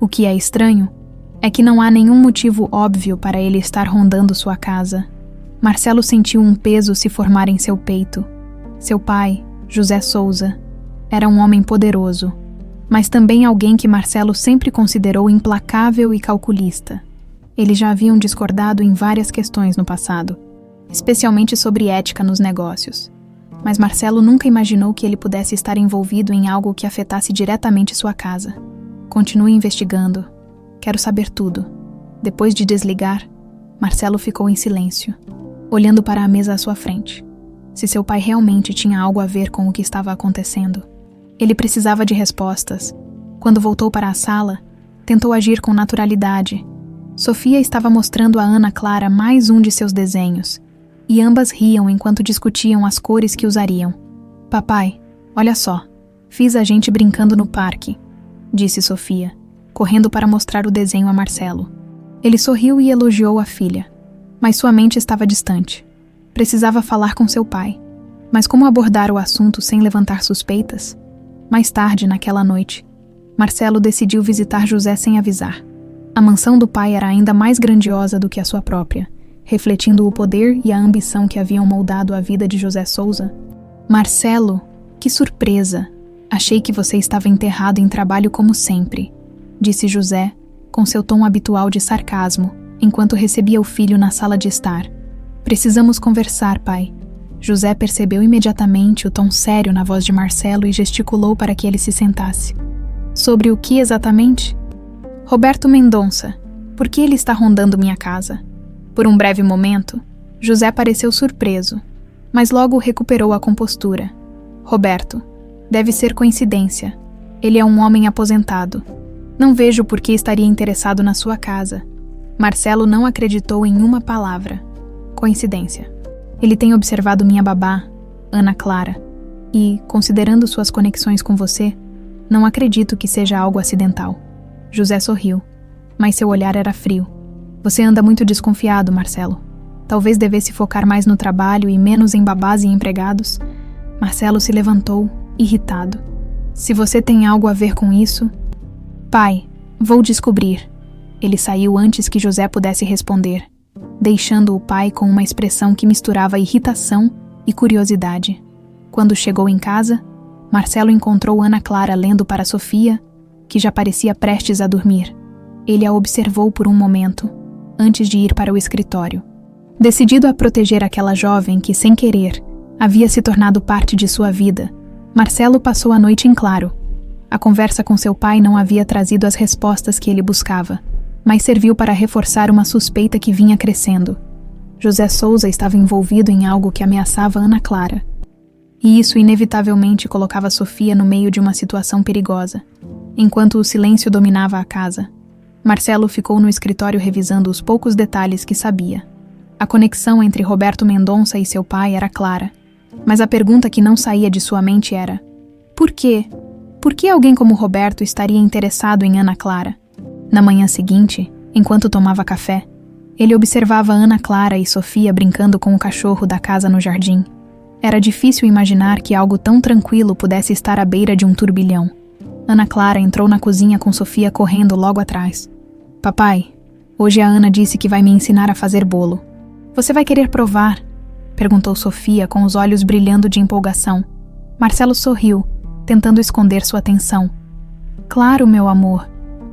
O que é estranho é que não há nenhum motivo óbvio para ele estar rondando sua casa." Marcelo sentiu um peso se formar em seu peito. Seu pai, José Souza, era um homem poderoso, mas também alguém que Marcelo sempre considerou implacável e calculista. Eles já haviam discordado em várias questões no passado, especialmente sobre ética nos negócios. Mas Marcelo nunca imaginou que ele pudesse estar envolvido em algo que afetasse diretamente sua casa. "Continue investigando. Quero saber tudo." Depois de desligar, Marcelo ficou em silêncio, olhando para a mesa à sua frente. Se seu pai realmente tinha algo a ver com o que estava acontecendo, ele precisava de respostas. Quando voltou para a sala, tentou agir com naturalidade. Sofia estava mostrando a Ana Clara mais um de seus desenhos, e ambas riam enquanto discutiam as cores que usariam. "Papai, olha só, fiz a gente brincando no parque", disse Sofia, correndo para mostrar o desenho a Marcelo. Ele sorriu e elogiou a filha, mas sua mente estava distante. Precisava falar com seu pai, mas como abordar o assunto sem levantar suspeitas? Mais tarde, naquela noite, Marcelo decidiu visitar José sem avisar. A mansão do pai era ainda mais grandiosa do que a sua própria, refletindo o poder e a ambição que haviam moldado a vida de José Souza. "Marcelo, que surpresa! Achei que você estava enterrado em trabalho como sempre", disse José, com seu tom habitual de sarcasmo, enquanto recebia o filho na sala de estar. Precisamos conversar, pai. José percebeu imediatamente o tom sério na voz de Marcelo e gesticulou para que ele se sentasse. Sobre o que exatamente? Roberto Mendonça. Por que ele está rondando minha casa? Por um breve momento, José pareceu surpreso, mas logo recuperou a compostura. Roberto, deve ser coincidência. Ele é um homem aposentado. Não vejo por que estaria interessado na sua casa. Marcelo não acreditou em uma palavra. Coincidência. Ele tem observado minha babá, Ana Clara, e, considerando suas conexões com você, não acredito que seja algo acidental. José sorriu, mas seu olhar era frio. Você anda muito desconfiado, Marcelo. Talvez devesse focar mais no trabalho e menos em babás e empregados. Marcelo se levantou, irritado. Se você tem algo a ver com isso... Pai, vou descobrir. Ele saiu antes que José pudesse responder, deixando o pai com uma expressão que misturava irritação e curiosidade. Quando chegou em casa, Marcelo encontrou Ana Clara lendo para Sofia, que já parecia prestes a dormir. Ele a observou por um momento, antes de ir para o escritório. Decidido a proteger aquela jovem que, sem querer, havia se tornado parte de sua vida, Marcelo passou a noite em claro. A conversa com seu pai não havia trazido as respostas que ele buscava, mas serviu para reforçar uma suspeita que vinha crescendo. José Souza estava envolvido em algo que ameaçava Ana Clara. E isso inevitavelmente colocava Sofia no meio de uma situação perigosa. Enquanto o silêncio dominava a casa, Marcelo ficou no escritório revisando os poucos detalhes que sabia. A conexão entre Roberto Mendonça e seu pai era clara, mas a pergunta que não saía de sua mente era: por quê? Por que alguém como Roberto estaria interessado em Ana Clara? Na manhã seguinte, enquanto tomava café, ele observava Ana Clara e Sofia brincando com o cachorro da casa no jardim. Era difícil imaginar que algo tão tranquilo pudesse estar à beira de um turbilhão. Ana Clara entrou na cozinha com Sofia correndo logo atrás. Papai, hoje a Ana disse que vai me ensinar a fazer bolo. Você vai querer provar? Perguntou Sofia com os olhos brilhando de empolgação. Marcelo sorriu, tentando esconder sua atenção. Claro, meu amor.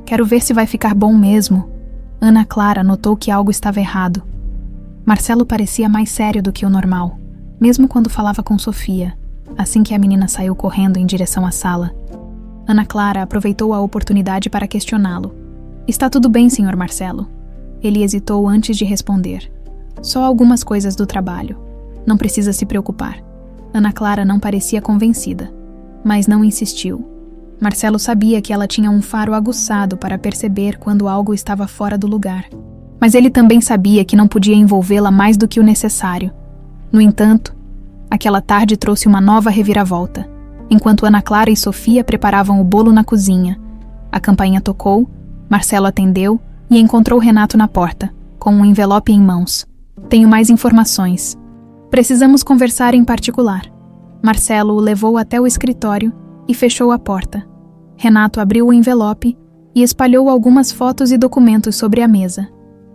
Quero ver se vai ficar bom mesmo. Ana Clara notou que algo estava errado. Marcelo parecia mais sério do que o normal, mesmo quando falava com Sofia, assim que a menina saiu correndo em direção à sala. Ana Clara aproveitou a oportunidade para questioná-lo. Está tudo bem, Sr. Marcelo? Ele hesitou antes de responder. Só algumas coisas do trabalho. Não precisa se preocupar. Ana Clara não parecia convencida, mas não insistiu. Marcelo sabia que ela tinha um faro aguçado para perceber quando algo estava fora do lugar. Mas ele também sabia que não podia envolvê-la mais do que o necessário. No entanto, aquela tarde trouxe uma nova reviravolta. Enquanto Ana Clara e Sofia preparavam o bolo na cozinha, a campainha tocou, Marcelo atendeu e encontrou Renato na porta, com um envelope em mãos. Tenho mais informações. Precisamos conversar em particular. Marcelo o levou até o escritório e fechou a porta. Renato abriu o envelope e espalhou algumas fotos e documentos sobre a mesa.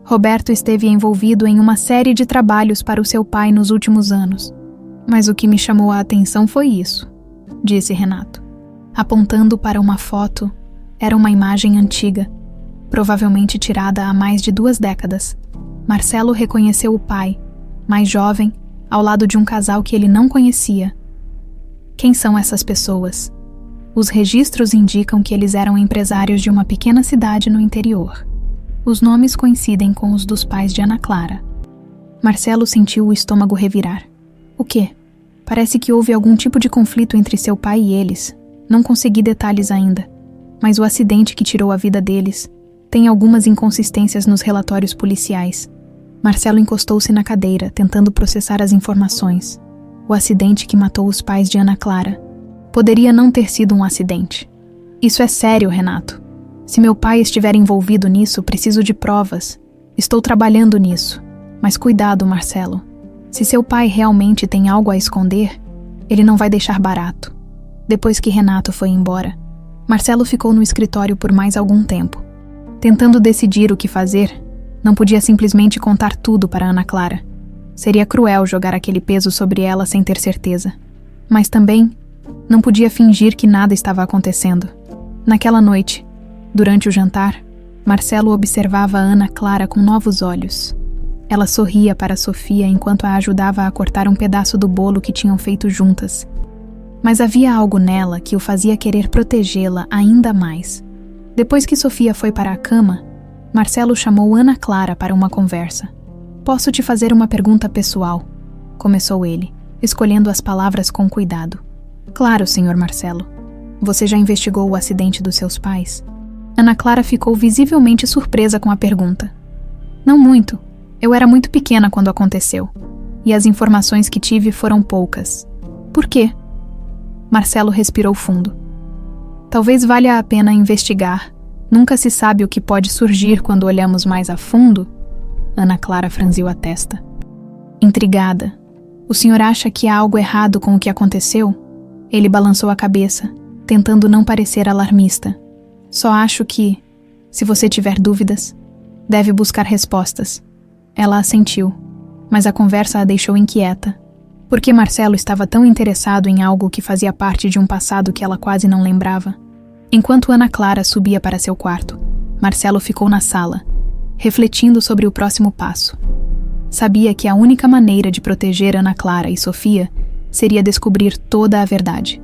Roberto esteve envolvido em uma série de trabalhos para o seu pai nos últimos anos. Mas o que me chamou a atenção foi isso, disse Renato. Apontando para uma foto, era uma imagem antiga, provavelmente tirada há mais de 2 décadas. Marcelo reconheceu o pai, mais jovem, ao lado de um casal que ele não conhecia. Quem são essas pessoas? Os registros indicam que eles eram empresários de uma pequena cidade no interior. Os nomes coincidem com os dos pais de Ana Clara. Marcelo sentiu o estômago revirar. O quê? Parece que houve algum tipo de conflito entre seu pai e eles. Não consegui detalhes ainda, mas o acidente que tirou a vida deles tem algumas inconsistências nos relatórios policiais. Marcelo encostou-se na cadeira, tentando processar as informações. O acidente que matou os pais de Ana Clara poderia não ter sido um acidente. Isso é sério, Renato. Se meu pai estiver envolvido nisso, preciso de provas. Estou trabalhando nisso. Mas cuidado, Marcelo. Se seu pai realmente tem algo a esconder, ele não vai deixar barato. Depois que Renato foi embora, Marcelo ficou no escritório por mais algum tempo. Tentando decidir o que fazer, não podia simplesmente contar tudo para Ana Clara. Seria cruel jogar aquele peso sobre ela sem ter certeza. Mas também não podia fingir que nada estava acontecendo. Naquela noite, durante o jantar, Marcelo observava a Ana Clara com novos olhos. Ela sorria para Sofia enquanto a ajudava a cortar um pedaço do bolo que tinham feito juntas. Mas havia algo nela que o fazia querer protegê-la ainda mais. Depois que Sofia foi para a cama, Marcelo chamou Ana Clara para uma conversa. "Posso te fazer uma pergunta pessoal?", começou ele, escolhendo as palavras com cuidado. "Claro, Sr. Marcelo. Você já investigou o acidente dos seus pais?" Ana Clara ficou visivelmente surpresa com a pergunta. "Não muito. Eu era muito pequena quando aconteceu, e as informações que tive foram poucas." "Por quê?" Marcelo respirou fundo. "Talvez valha a pena investigar. Nunca se sabe o que pode surgir quando olhamos mais a fundo." Ana Clara franziu a testa. Intrigada. "O senhor acha que há algo errado com o que aconteceu?" Ele balançou a cabeça, tentando não parecer alarmista. "Só acho que, se você tiver dúvidas, deve buscar respostas." Ela assentiu, mas a conversa a deixou inquieta. Por que Marcelo estava tão interessado em algo que fazia parte de um passado que ela quase não lembrava? Enquanto Ana Clara subia para seu quarto, Marcelo ficou na sala, refletindo sobre o próximo passo. Sabia que a única maneira de proteger Ana Clara e Sofia seria descobrir toda a verdade.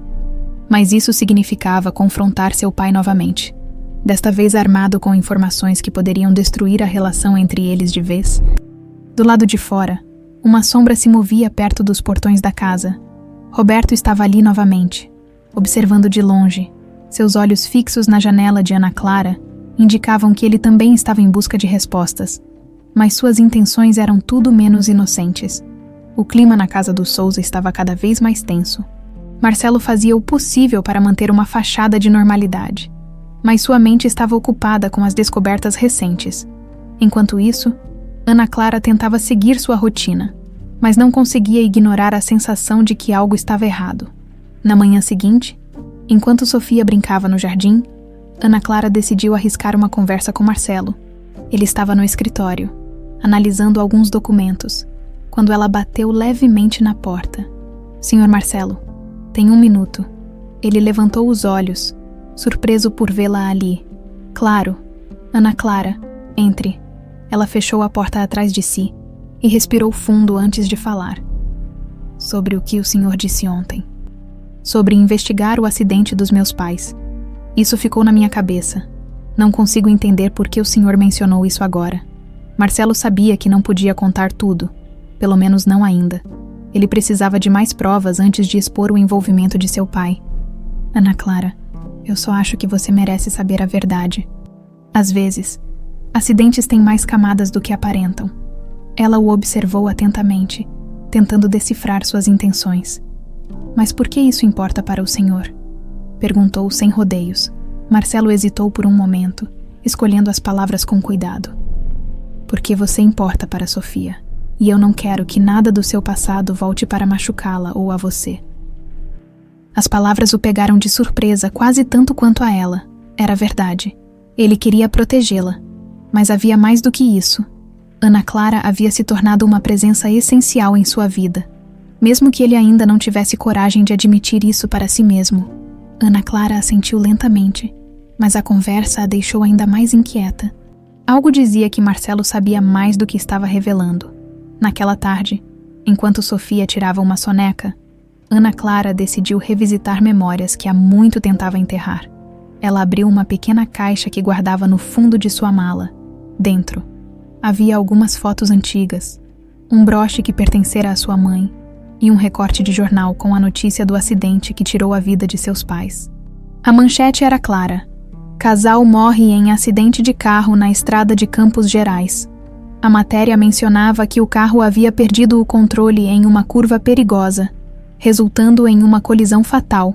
Mas isso significava confrontar seu pai novamente, desta vez armado com informações que poderiam destruir a relação entre eles de vez. Do lado de fora, uma sombra se movia perto dos portões da casa. Roberto estava ali novamente, observando de longe. Seus olhos fixos na janela de Ana Clara indicavam que ele também estava em busca de respostas, mas suas intenções eram tudo menos inocentes. O clima na casa dos Souza estava cada vez mais tenso. Marcelo fazia o possível para manter uma fachada de normalidade, mas sua mente estava ocupada com as descobertas recentes. Enquanto isso, Ana Clara tentava seguir sua rotina, mas não conseguia ignorar a sensação de que algo estava errado. Na manhã seguinte, enquanto Sofia brincava no jardim, Ana Clara decidiu arriscar uma conversa com Marcelo. Ele estava no escritório, analisando alguns documentos, quando ela bateu levemente na porta. "Senhor Marcelo, tem 1 minuto." Ele levantou os olhos, surpreso por vê-la ali. "Claro. Ana Clara, entre." Ela fechou a porta atrás de si e respirou fundo antes de falar. "Sobre o que o senhor disse ontem. Sobre investigar o acidente dos meus pais. Isso ficou na minha cabeça. Não consigo entender por que o senhor mencionou isso agora." Marcelo sabia que não podia contar tudo, pelo menos não ainda. Ele precisava de mais provas antes de expor o envolvimento de seu pai. "Ana Clara, eu só acho que você merece saber a verdade. Às vezes, acidentes têm mais camadas do que aparentam." Ela o observou atentamente, tentando decifrar suas intenções. "Mas por que isso importa para o senhor?" perguntou sem rodeios. Marcelo hesitou por um momento, escolhendo as palavras com cuidado. "Porque você importa para Sofia, e eu não quero que nada do seu passado volte para machucá-la ou a você." As palavras o pegaram de surpresa quase tanto quanto a ela. Era verdade. Ele queria protegê-la. Mas havia mais do que isso. Ana Clara havia se tornado uma presença essencial em sua vida, mesmo que ele ainda não tivesse coragem de admitir isso para si mesmo. Ana Clara assentiu lentamente, mas a conversa a deixou ainda mais inquieta. Algo dizia que Marcelo sabia mais do que estava revelando. Naquela tarde, enquanto Sofia tirava uma soneca, Ana Clara decidiu revisitar memórias que há muito tentava enterrar. Ela abriu uma pequena caixa que guardava no fundo de sua mala. Dentro, havia algumas fotos antigas, um broche que pertencera à sua mãe e um recorte de jornal com a notícia do acidente que tirou a vida de seus pais. A manchete era clara: "Casal morre em acidente de carro na estrada de Campos Gerais." A matéria mencionava que o carro havia perdido o controle em uma curva perigosa, resultando em uma colisão fatal.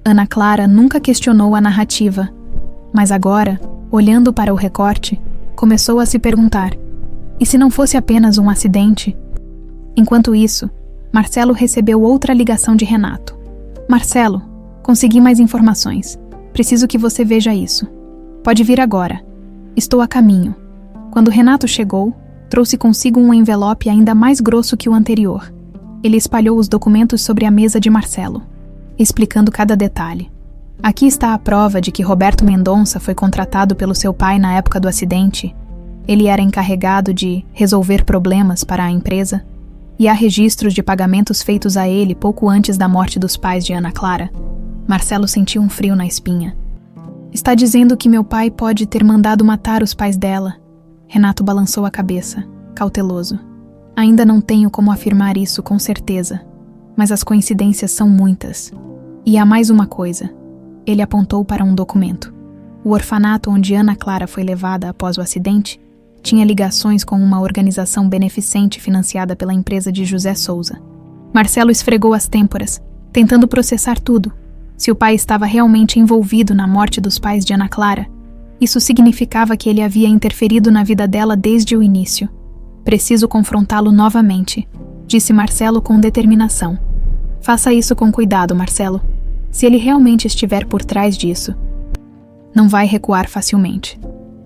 Ana Clara nunca questionou a narrativa, mas agora, olhando para o recorte, começou a se perguntar: e se não fosse apenas um acidente? Enquanto isso, Marcelo recebeu outra ligação de Renato. "Marcelo, consegui mais informações. Preciso que você veja isso. Pode vir agora. Estou a caminho." Quando Renato chegou, trouxe consigo um envelope ainda mais grosso que o anterior. Ele espalhou os documentos sobre a mesa de Marcelo, explicando cada detalhe. "Aqui está a prova de que Roberto Mendonça foi contratado pelo seu pai na época do acidente." Ele era encarregado de resolver problemas para a empresa, e há registros de pagamentos feitos a ele pouco antes da morte dos pais de Ana Clara. Marcelo sentiu um frio na espinha. Está dizendo que meu pai pode ter mandado matar os pais dela. Renato balançou a cabeça, cauteloso. Ainda não tenho como afirmar isso com certeza, mas as coincidências são muitas. E há mais uma coisa. Ele apontou para um documento. O orfanato onde Ana Clara foi levada após o acidente tinha ligações com uma organização beneficente financiada pela empresa de José Souza. Marcelo esfregou as têmporas, tentando processar tudo. Se o pai estava realmente envolvido na morte dos pais de Ana Clara, isso significava que ele havia interferido na vida dela desde o início. Preciso confrontá-lo novamente, disse Marcelo com determinação. Faça isso com cuidado, Marcelo. Se ele realmente estiver por trás disso, não vai recuar facilmente.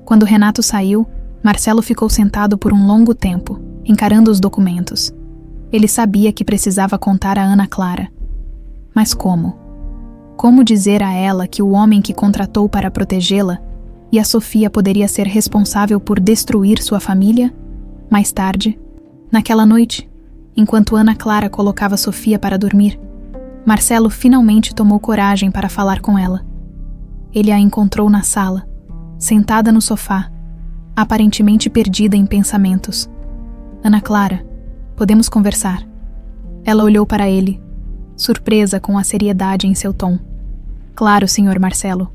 Quando Renato saiu, Marcelo ficou sentado por um longo tempo, encarando os documentos. Ele sabia que precisava contar a Ana Clara. Mas como? Como dizer a ela que o homem que contratou para protegê-la e a Sofia poderia ser responsável por destruir sua família? Mais tarde, naquela noite, enquanto Ana Clara colocava Sofia para dormir, Marcelo finalmente tomou coragem para falar com ela. Ele a encontrou na sala, sentada no sofá, aparentemente perdida em pensamentos. Ana Clara, podemos conversar? Ela olhou para ele, surpresa com a seriedade em seu tom. Claro, senhor Marcelo.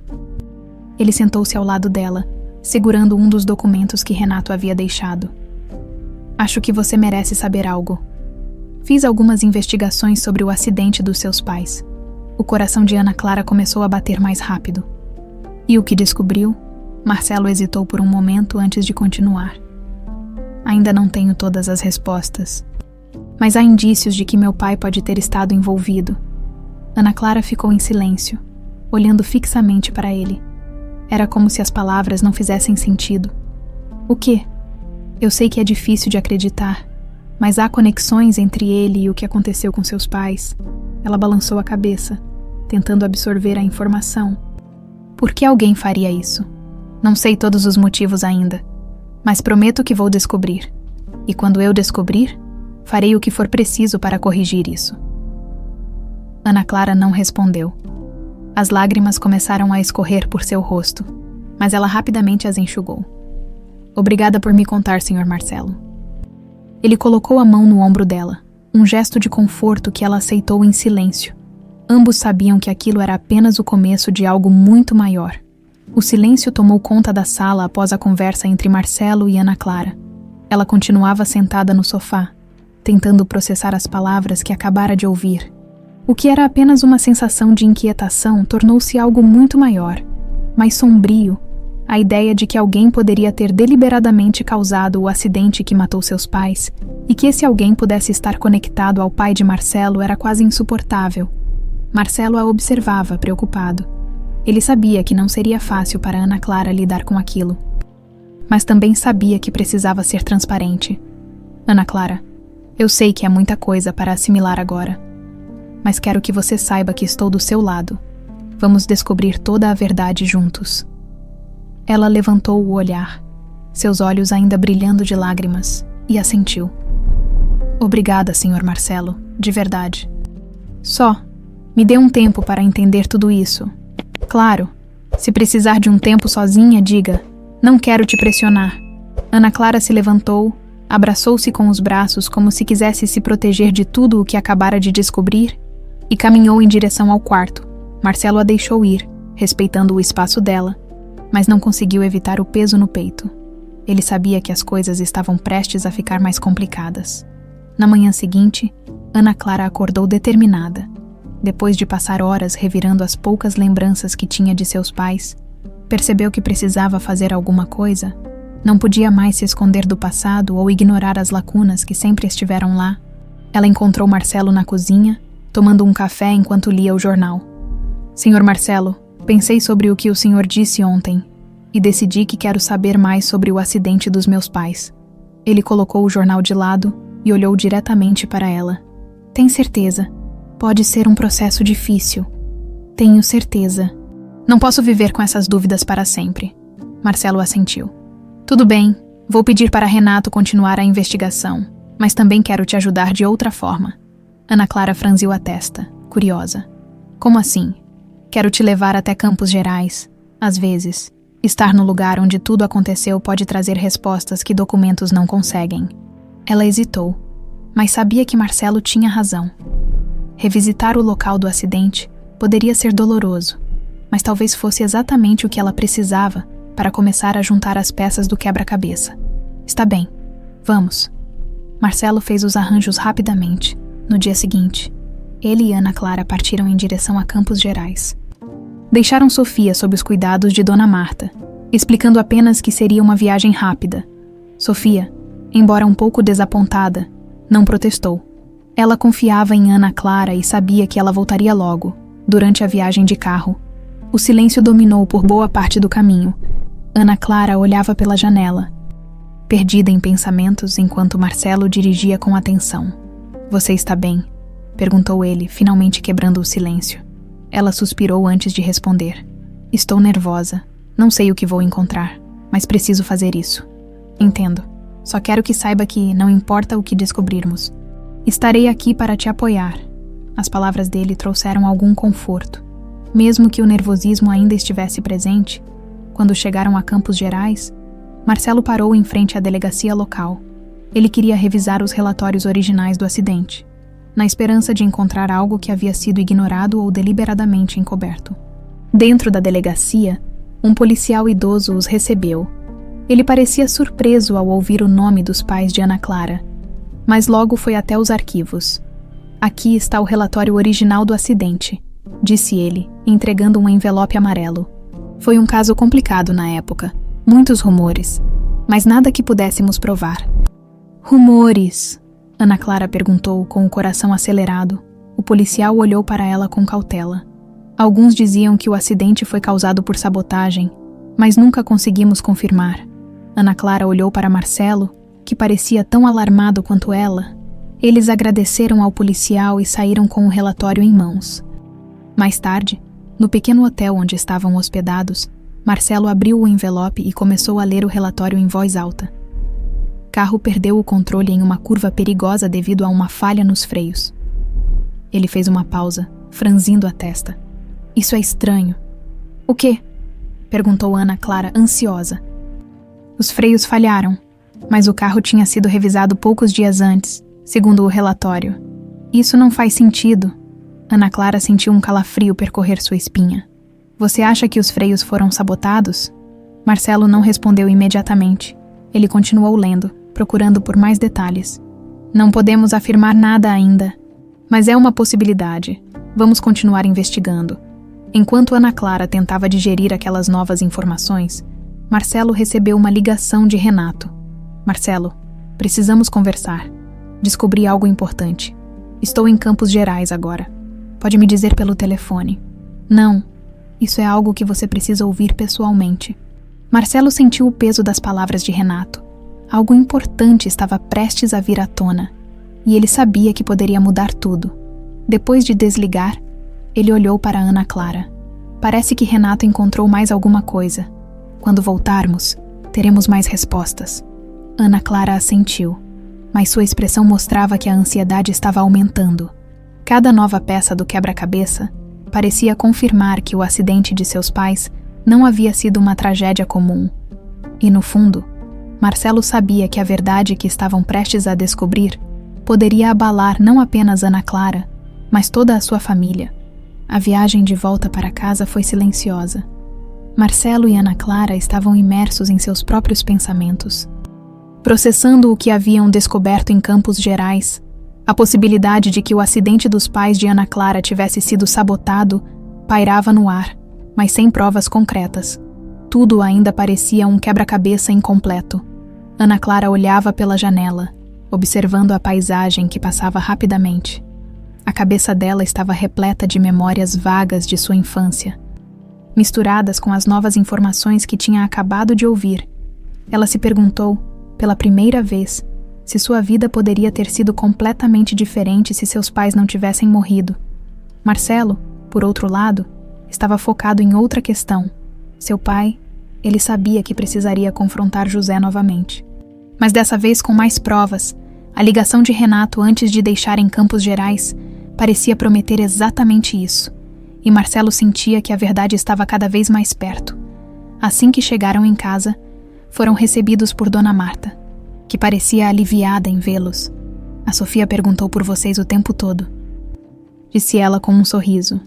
Ele sentou-se ao lado dela, segurando um dos documentos que Renato havia deixado. Acho que você merece saber algo. Fiz algumas investigações sobre o acidente dos seus pais. O coração de Ana Clara começou a bater mais rápido. E o que descobriu? Marcelo hesitou por um momento antes de continuar. Ainda não tenho todas as respostas, mas há indícios de que meu pai pode ter estado envolvido. Ana Clara ficou em silêncio, olhando fixamente para ele. Era como se as palavras não fizessem sentido. O quê? Eu sei que é difícil de acreditar, mas há conexões entre ele e o que aconteceu com seus pais. Ela balançou a cabeça, tentando absorver a informação. Por que alguém faria isso? Não sei todos os motivos ainda, mas prometo que vou descobrir. E quando eu descobrir, farei o que for preciso para corrigir isso. Ana Clara não respondeu. As lágrimas começaram a escorrer por seu rosto, mas ela rapidamente as enxugou. Obrigada por me contar, senhor Marcelo. Ele colocou a mão no ombro dela, um gesto de conforto que ela aceitou em silêncio. Ambos sabiam que aquilo era apenas o começo de algo muito maior. O silêncio tomou conta da sala após a conversa entre Marcelo e Ana Clara. Ela continuava sentada no sofá, tentando processar as palavras que acabara de ouvir. O que era apenas uma sensação de inquietação tornou-se algo muito maior, mais sombrio. A ideia de que alguém poderia ter deliberadamente causado o acidente que matou seus pais e que esse alguém pudesse estar conectado ao pai de Marcelo era quase insuportável. Marcelo a observava, preocupado. Ele sabia que não seria fácil para Ana Clara lidar com aquilo. Mas também sabia que precisava ser transparente. Ana Clara, eu sei que é muita coisa para assimilar agora, mas quero que você saiba que estou do seu lado. Vamos descobrir toda a verdade juntos. Ela levantou o olhar, seus olhos ainda brilhando de lágrimas, e assentiu. Obrigada, senhor Marcelo, de verdade. Só, me dê um tempo para entender tudo isso. Claro, se precisar de um tempo sozinha, diga. Não quero te pressionar. Ana Clara se levantou, abraçou-se com os braços como se quisesse se proteger de tudo o que acabara de descobrir e caminhou em direção ao quarto. Marcelo a deixou ir, respeitando o espaço dela, mas não conseguiu evitar o peso no peito. Ele sabia que as coisas estavam prestes a ficar mais complicadas. Na manhã seguinte, Ana Clara acordou determinada. Depois de passar horas revirando as poucas lembranças que tinha de seus pais, percebeu que precisava fazer alguma coisa. Não podia mais se esconder do passado ou ignorar as lacunas que sempre estiveram lá. Ela encontrou Marcelo na cozinha, tomando um café enquanto lia o jornal. Senhor Marcelo, pensei sobre o que o senhor disse ontem e decidi que quero saber mais sobre o acidente dos meus pais. Ele colocou o jornal de lado e olhou diretamente para ela. Tem certeza? Pode ser um processo difícil. Tenho certeza. Não posso viver com essas dúvidas para sempre. Marcelo assentiu. Tudo bem, Vou pedir para Renato continuar a investigação, mas também quero te ajudar de outra forma. Ana Clara franziu a testa, curiosa. Como assim? Quero te levar até Campos Gerais. Às vezes, estar no lugar onde tudo aconteceu pode trazer respostas que documentos não conseguem. Ela hesitou, mas sabia que Marcelo tinha razão. Revisitar o local do acidente poderia ser doloroso, mas talvez fosse exatamente o que ela precisava para começar a juntar as peças do quebra-cabeça. Está bem, vamos. Marcelo fez os arranjos rapidamente. No dia seguinte, ele e Ana Clara partiram em direção a Campos Gerais. Deixaram Sofia sob os cuidados de Dona Marta, explicando apenas que seria uma viagem rápida. Sofia, embora um pouco desapontada, não protestou. Ela confiava em Ana Clara e sabia que ela voltaria logo, durante a viagem de carro. O silêncio dominou por boa parte do caminho. Ana Clara olhava pela janela, perdida em pensamentos enquanto Marcelo dirigia com atenção. Você está bem? Perguntou ele, finalmente quebrando o silêncio. Ela suspirou antes de responder. Estou nervosa. Não sei o que vou encontrar, mas preciso fazer isso. Entendo. Só quero que saiba que não importa o que descobrirmos. Estarei aqui para te apoiar. As palavras dele trouxeram algum conforto. Mesmo que o nervosismo ainda estivesse presente, quando chegaram a Campos Gerais, Marcelo parou em frente à delegacia local. Ele queria revisar os relatórios originais do acidente, na esperança de encontrar algo que havia sido ignorado ou deliberadamente encoberto. Dentro da delegacia, um policial idoso os recebeu. Ele parecia surpreso ao ouvir o nome dos pais de Ana Clara, mas logo foi até os arquivos. Aqui está o relatório original do acidente, disse ele, entregando um envelope amarelo. Foi um caso complicado na época, muitos rumores, mas nada que pudéssemos provar. Rumores? Ana Clara perguntou com o coração acelerado. O policial olhou para ela com cautela. Alguns diziam que o acidente foi causado por sabotagem, mas nunca conseguimos confirmar. Ana Clara olhou para Marcelo, que parecia tão alarmado quanto ela. Eles agradeceram ao policial e saíram com o relatório em mãos. Mais tarde, no pequeno hotel onde estavam hospedados, Marcelo abriu o envelope e começou a ler o relatório em voz alta. Carro perdeu o controle em uma curva perigosa devido a uma falha nos freios. Ele fez uma pausa, franzindo a testa. Isso é estranho. O quê? Perguntou Ana Clara, ansiosa. Os freios falharam, mas o carro tinha sido revisado poucos dias antes, segundo o relatório. Isso não faz sentido. Ana Clara sentiu um calafrio percorrer sua espinha. Você acha que os freios foram sabotados? Marcelo não respondeu imediatamente. Ele continuou lendo, procurando por mais detalhes. Não podemos afirmar nada ainda, mas é uma possibilidade. Vamos continuar investigando. Enquanto Ana Clara tentava digerir aquelas novas informações, Marcelo recebeu uma ligação de Renato. Marcelo, precisamos conversar. Descobri algo importante. Estou em Campos Gerais agora. Pode me dizer pelo telefone. Não, isso é algo que você precisa ouvir pessoalmente. Marcelo sentiu o peso das palavras de Renato. Algo importante estava prestes a vir à tona, e ele sabia que poderia mudar tudo. Depois de desligar, ele olhou para Ana Clara. Parece que Renato encontrou mais alguma coisa. Quando voltarmos, teremos mais respostas. Ana Clara assentiu, mas sua expressão mostrava que a ansiedade estava aumentando. Cada nova peça do quebra-cabeça parecia confirmar que o acidente de seus pais não havia sido uma tragédia comum. E no fundo, Marcelo sabia que a verdade que estavam prestes a descobrir poderia abalar não apenas Ana Clara, mas toda a sua família. A viagem de volta para casa foi silenciosa. Marcelo e Ana Clara estavam imersos em seus próprios pensamentos, processando o que haviam descoberto em Campos Gerais. A possibilidade de que o acidente dos pais de Ana Clara tivesse sido sabotado pairava no ar, mas sem provas concretas. Tudo ainda parecia um quebra-cabeça incompleto. Ana Clara olhava pela janela, observando a paisagem que passava rapidamente. A cabeça dela estava repleta de memórias vagas de sua infância, misturadas com as novas informações que tinha acabado de ouvir. Ela se perguntou, pela primeira vez, se sua vida poderia ter sido completamente diferente se seus pais não tivessem morrido. Marcelo, por outro lado, estava focado em outra questão. Seu pai, ele sabia que precisaria confrontar José novamente. Mas dessa vez com mais provas, a ligação de Renato antes de deixar em Campos Gerais parecia prometer exatamente isso, e Marcelo sentia que a verdade estava cada vez mais perto. Assim que chegaram em casa, foram recebidos por Dona Marta, que parecia aliviada em vê-los. A Sofia perguntou por vocês o tempo todo, disse ela com um sorriso.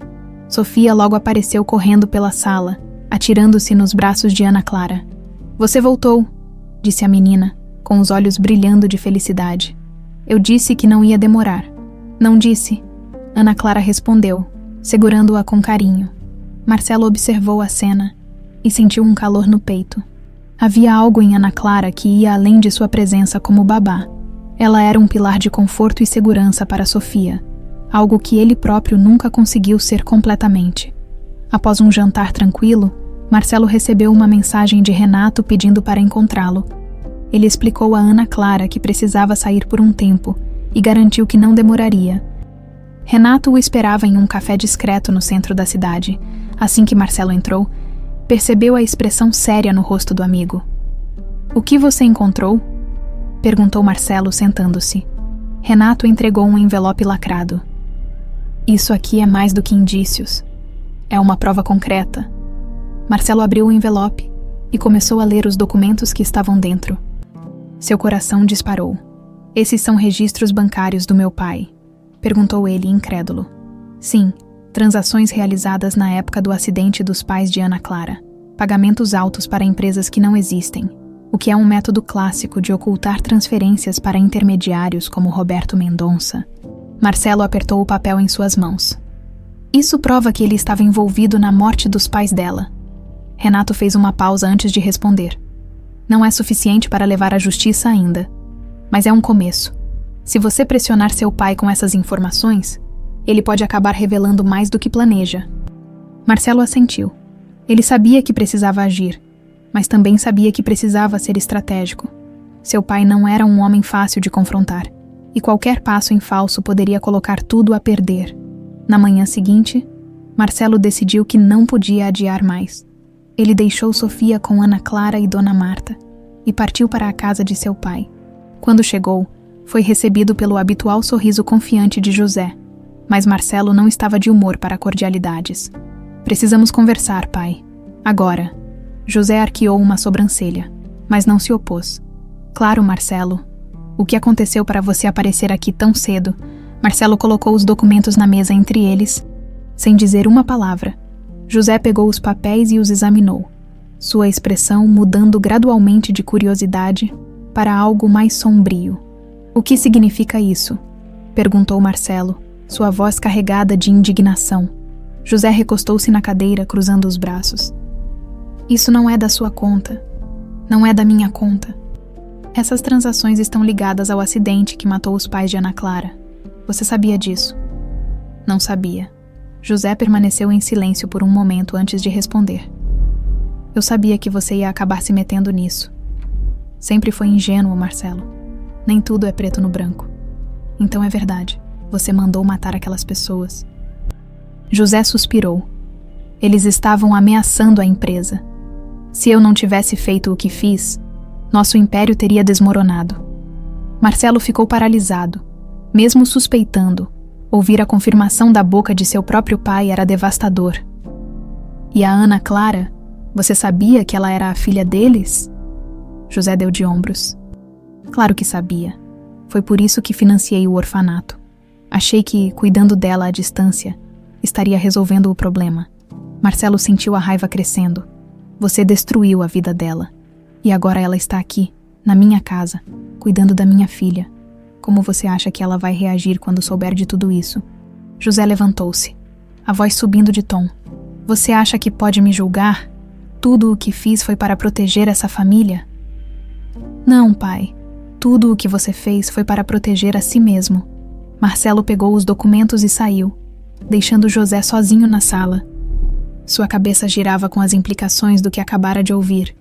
Sofia logo apareceu correndo pela sala, atirando-se nos braços de Ana Clara. Você voltou, disse a menina, com os olhos brilhando de felicidade. Eu disse que não ia demorar. Não disse, Ana Clara respondeu, segurando-a com carinho. Marcelo observou a cena e sentiu um calor no peito. Havia algo em Ana Clara que ia além de sua presença como babá. Ela era um pilar de conforto e segurança para Sofia, algo que ele próprio nunca conseguiu ser completamente. Após um jantar tranquilo, Marcelo recebeu uma mensagem de Renato pedindo para encontrá-lo. Ele explicou a Ana Clara que precisava sair por um tempo e garantiu que não demoraria. Renato o esperava em um café discreto no centro da cidade. Assim que Marcelo entrou, percebeu a expressão séria no rosto do amigo. O que você encontrou? Perguntou Marcelo sentando-se. Renato entregou um envelope lacrado. Isso aqui é mais do que indícios. É uma prova concreta. Marcelo abriu o envelope e começou a ler os documentos que estavam dentro. Seu coração disparou. Esses são registros bancários do meu pai? Perguntou ele, incrédulo. Sim, transações realizadas na época do acidente dos pais de Ana Clara. Pagamentos altos para empresas que não existem, o que é um método clássico de ocultar transferências para intermediários como Roberto Mendonça. Marcelo apertou o papel em suas mãos. Isso prova que ele estava envolvido na morte dos pais dela. Renato fez uma pausa antes de responder. Não é suficiente para levar à justiça ainda, mas é um começo. Se você pressionar seu pai com essas informações, ele pode acabar revelando mais do que planeja. Marcelo assentiu. Ele sabia que precisava agir, mas também sabia que precisava ser estratégico. Seu pai não era um homem fácil de confrontar, e qualquer passo em falso poderia colocar tudo a perder. Na manhã seguinte, Marcelo decidiu que não podia adiar mais. Ele deixou Sofia com Ana Clara e Dona Marta e partiu para a casa de seu pai. Quando chegou, foi recebido pelo habitual sorriso confiante de José, mas Marcelo não estava de humor para cordialidades. Precisamos conversar, pai. Agora. José arqueou uma sobrancelha, mas não se opôs. Claro, Marcelo. O que aconteceu para você aparecer aqui tão cedo? Marcelo colocou os documentos na mesa entre eles, sem dizer uma palavra. José pegou os papéis e os examinou, sua expressão mudando gradualmente de curiosidade para algo mais sombrio. O que significa isso? Perguntou Marcelo, sua voz carregada de indignação. José recostou-se na cadeira, cruzando os braços. Isso não é da sua conta. Não é da minha conta. Essas transações estão ligadas ao acidente que matou os pais de Ana Clara. Você sabia disso? Não sabia. José permaneceu em silêncio por um momento antes de responder. Eu sabia que você ia acabar se metendo nisso. Sempre foi ingênuo, Marcelo. Nem tudo é preto no branco. Então é verdade. Você mandou matar aquelas pessoas. José suspirou. Eles estavam ameaçando a empresa. Se eu não tivesse feito o que fiz, nosso império teria desmoronado. Marcelo ficou paralisado. Mesmo suspeitando, ouvir a confirmação da boca de seu próprio pai era devastador. E a Ana Clara? Você sabia que ela era a filha deles? José deu de ombros. Claro que sabia. Foi por isso que financiei o orfanato. Achei que, cuidando dela à distância, estaria resolvendo o problema. Marcelo sentiu a raiva crescendo. Você destruiu a vida dela. E agora ela está aqui, na minha casa, cuidando da minha filha. Como você acha que ela vai reagir quando souber de tudo isso? José levantou-se, a voz subindo de tom. Você acha que pode me julgar? Tudo o que fiz foi para proteger essa família? Não, pai. Tudo o que você fez foi para proteger a si mesmo. Marcelo pegou os documentos e saiu, deixando José sozinho na sala. Sua cabeça girava com as implicações do que acabara de ouvir.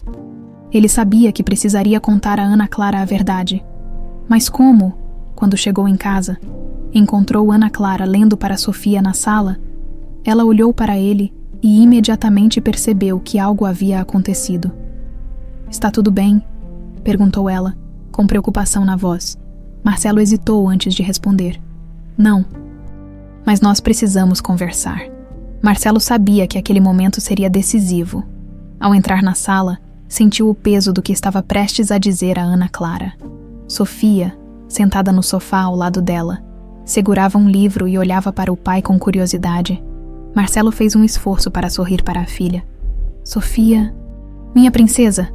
Ele sabia que precisaria contar a Ana Clara a verdade. Mas como? Quando chegou em casa, encontrou Ana Clara lendo para Sofia na sala. Ela olhou para ele e imediatamente percebeu que algo havia acontecido. Está tudo bem? Perguntou ela, com preocupação na voz. Marcelo hesitou antes de responder. Não. Mas nós precisamos conversar. Marcelo sabia que aquele momento seria decisivo. Ao entrar na sala, sentiu o peso do que estava prestes a dizer a Ana Clara. Sofia, sentada no sofá ao lado dela, segurava um livro e olhava para o pai com curiosidade. Marcelo fez um esforço para sorrir para a filha. Sofia, minha princesa,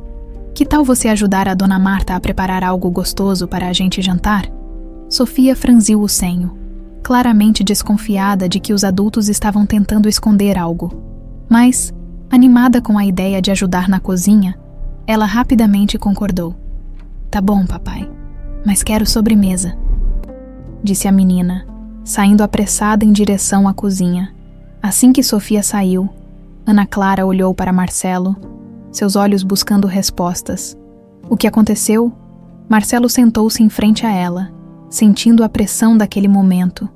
que tal você ajudar a Dona Marta a preparar algo gostoso para a gente jantar? Sofia franziu o senho, claramente desconfiada de que os adultos estavam tentando esconder algo. Mas, animada com a ideia de ajudar na cozinha, ela rapidamente concordou. Tá bom, papai, mas quero sobremesa, disse a menina, saindo apressada em direção à cozinha. Assim que Sofia saiu, Ana Clara olhou para Marcelo, seus olhos buscando respostas. O que aconteceu? Marcelo sentou-se em frente a ela, sentindo a pressão daquele momento.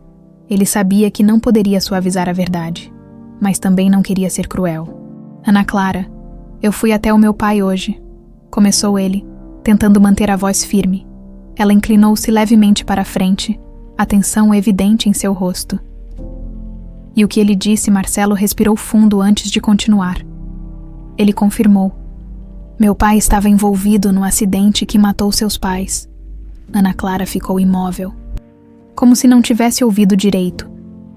Ele sabia que não poderia suavizar a verdade, mas também não queria ser cruel. Ana Clara, eu fui até o meu pai hoje, começou ele, tentando manter a voz firme. Ela inclinou-se levemente para a frente, a tensão evidente em seu rosto. E o que ele disse, Marcelo respirou fundo antes de continuar. Ele confirmou. Meu pai estava envolvido no acidente que matou seus pais. Ana Clara ficou imóvel, como se não tivesse ouvido direito.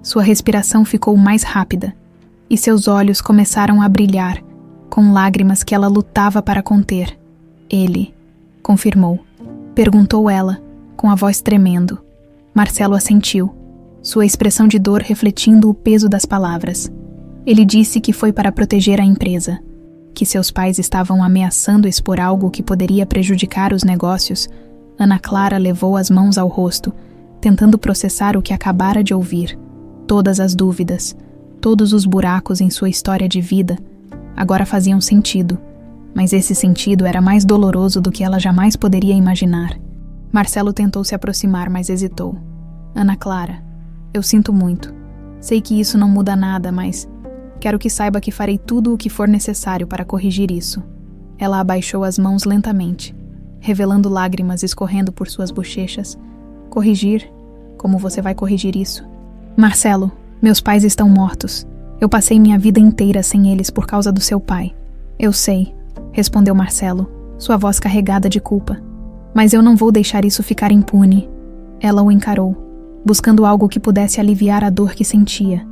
Sua respiração ficou mais rápida e seus olhos começaram a brilhar, com lágrimas que ela lutava para conter. Ele confirmou. Perguntou ela, com a voz tremendo. Marcelo assentiu, sua expressão de dor refletindo o peso das palavras. Ele disse que foi para proteger a empresa, que seus pais estavam ameaçando expor algo que poderia prejudicar os negócios. Ana Clara levou as mãos ao rosto, tentando processar o que acabara de ouvir. Todas as dúvidas, todos os buracos em sua história de vida, agora faziam sentido, mas esse sentido era mais doloroso do que ela jamais poderia imaginar. Marcelo tentou se aproximar, mas hesitou. Ana Clara, eu sinto muito. Sei que isso não muda nada, mas quero que saiba que farei tudo o que for necessário para corrigir isso. Ela abaixou as mãos lentamente, revelando lágrimas escorrendo por suas bochechas. Corrigir? Como você vai corrigir isso? Marcelo, meus pais estão mortos. Eu passei minha vida inteira sem eles por causa do seu pai. Eu sei, respondeu Marcelo, sua voz carregada de culpa. Mas eu não vou deixar isso ficar impune. Ela o encarou, buscando algo que pudesse aliviar a dor que sentia.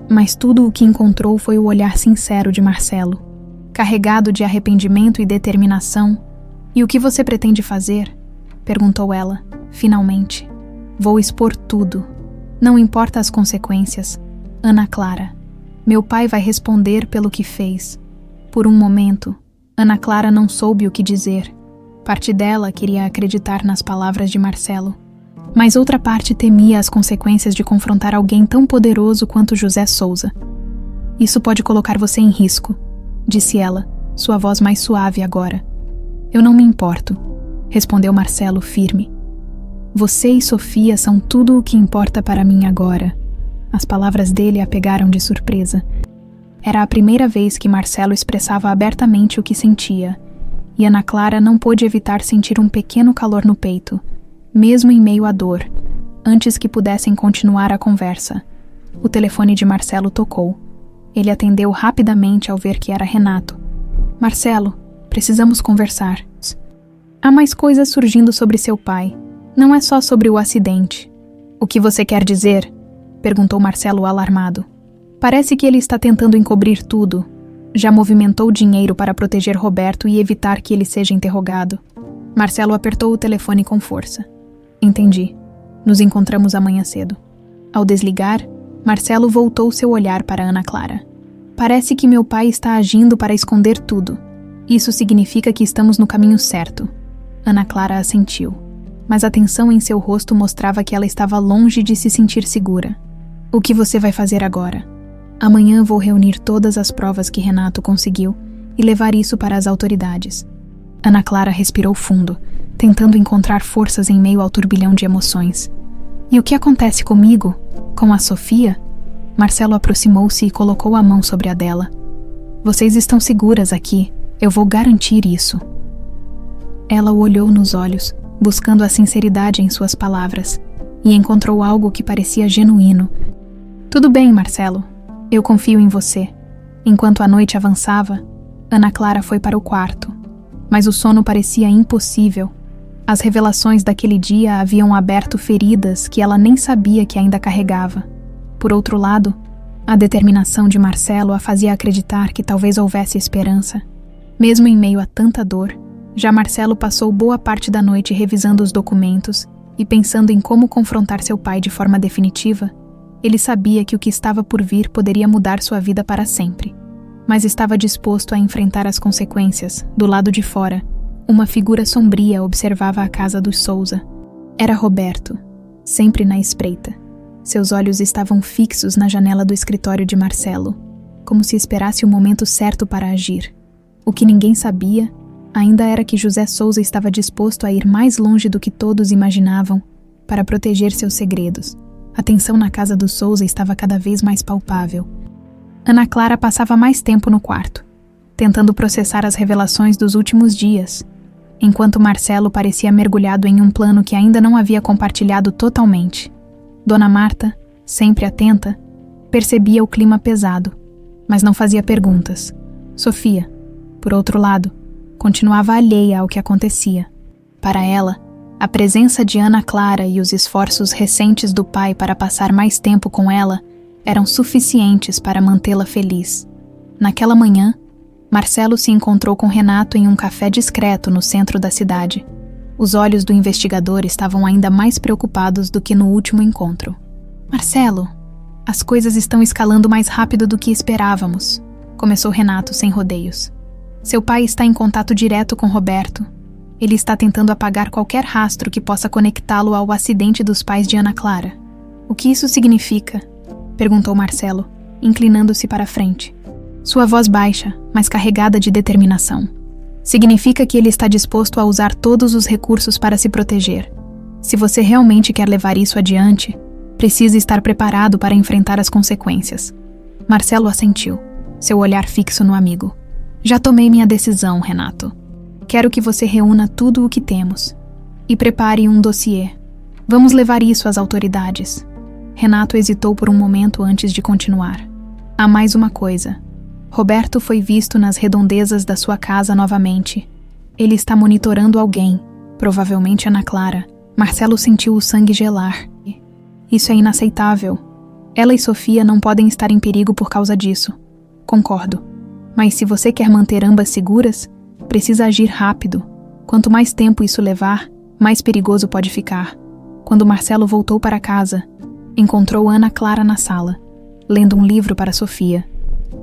Mas tudo o que encontrou foi o olhar sincero de Marcelo, carregado de arrependimento e determinação. E o que você pretende fazer? Perguntou ela, finalmente. Vou expor tudo. Não importa as consequências. Ana Clara. Meu pai vai responder pelo que fez. Por um momento, Ana Clara não soube o que dizer. Parte dela queria acreditar nas palavras de Marcelo, mas outra parte temia as consequências de confrontar alguém tão poderoso quanto José Souza. Isso pode colocar você em risco, disse ela, sua voz mais suave agora. Eu não me importo, respondeu Marcelo firme. Você e Sofia são tudo o que importa para mim agora. As palavras dele a pegaram de surpresa. Era a primeira vez que Marcelo expressava abertamente o que sentia, e Ana Clara não pôde evitar sentir um pequeno calor no peito, mesmo em meio à dor, antes que pudessem continuar a conversa. O telefone de Marcelo tocou. Ele atendeu rapidamente ao ver que era Renato. Marcelo, precisamos conversar. Há mais coisas surgindo sobre seu pai. Não é só sobre o acidente. O que você quer dizer? Perguntou Marcelo alarmado. Parece que ele está tentando encobrir tudo. Já movimentou dinheiro para proteger Roberto e evitar que ele seja interrogado. Marcelo apertou o telefone com força. Entendi. Nos encontramos amanhã cedo. Ao desligar, Marcelo voltou seu olhar para Ana Clara. Parece que meu pai está agindo para esconder tudo. Isso significa que estamos no caminho certo. Ana Clara assentiu, mas a tensão em seu rosto mostrava que ela estava longe de se sentir segura. O que você vai fazer agora? Amanhã vou reunir todas as provas que Renato conseguiu e levar isso para as autoridades. Ana Clara respirou fundo, tentando encontrar forças em meio ao turbilhão de emoções. E o que acontece comigo? Com a Sofia? Marcelo aproximou-se e colocou a mão sobre a dela. Vocês estão seguras aqui. Eu vou garantir isso. Ela o olhou nos olhos, buscando a sinceridade em suas palavras, e encontrou algo que parecia genuíno. Tudo bem, Marcelo. Eu confio em você. Enquanto a noite avançava, Ana Clara foi para o quarto, mas o sono parecia impossível. As revelações daquele dia haviam aberto feridas que ela nem sabia que ainda carregava. Por outro lado, a determinação de Marcelo a fazia acreditar que talvez houvesse esperança. Mesmo em meio a tanta dor, já Marcelo passou boa parte da noite revisando os documentos e pensando em como confrontar seu pai de forma definitiva. Ele sabia que o que estava por vir poderia mudar sua vida para sempre, mas estava disposto a enfrentar as consequências. Do lado de fora, uma figura sombria observava a casa dos Souza. Era Roberto, sempre na espreita. Seus olhos estavam fixos na janela do escritório de Marcelo, como se esperasse o momento certo para agir. O que ninguém sabia ainda era que José Souza estava disposto a ir mais longe do que todos imaginavam para proteger seus segredos. A tensão na casa dos Souza estava cada vez mais palpável. Ana Clara passava mais tempo no quarto, tentando processar as revelações dos últimos dias, enquanto Marcelo parecia mergulhado em um plano que ainda não havia compartilhado totalmente. Dona Marta, sempre atenta, percebia o clima pesado, mas não fazia perguntas. Sofia, por outro lado, continuava alheia ao que acontecia. Para ela, a presença de Ana Clara e os esforços recentes do pai para passar mais tempo com ela eram suficientes para mantê-la feliz. Naquela manhã, Marcelo se encontrou com Renato em um café discreto no centro da cidade. Os olhos do investigador estavam ainda mais preocupados do que no último encontro. Marcelo, as coisas estão escalando mais rápido do que esperávamos, começou Renato sem rodeios. Seu pai está em contato direto com Roberto. Ele está tentando apagar qualquer rastro que possa conectá-lo ao acidente dos pais de Ana Clara. O que isso significa? Perguntou Marcelo, inclinando-se para a frente. Sua voz baixa, mas carregada de determinação. Significa que ele está disposto a usar todos os recursos para se proteger. Se você realmente quer levar isso adiante, precisa estar preparado para enfrentar as consequências. Marcelo assentiu, seu olhar fixo no amigo. Já tomei minha decisão, Renato. Quero que você reúna tudo o que temos e prepare um dossiê. Vamos levar isso às autoridades. Renato hesitou por um momento antes de continuar. Há mais uma coisa. Roberto foi visto nas redondezas da sua casa novamente. Ele está monitorando alguém, provavelmente Ana Clara. Marcelo sentiu o sangue gelar. Isso é inaceitável. Ela e Sofia não podem estar em perigo por causa disso. Concordo. Mas se você quer manter ambas seguras, precisa agir rápido. Quanto mais tempo isso levar, mais perigoso pode ficar. Quando Marcelo voltou para casa, encontrou Ana Clara na sala, lendo um livro para Sofia.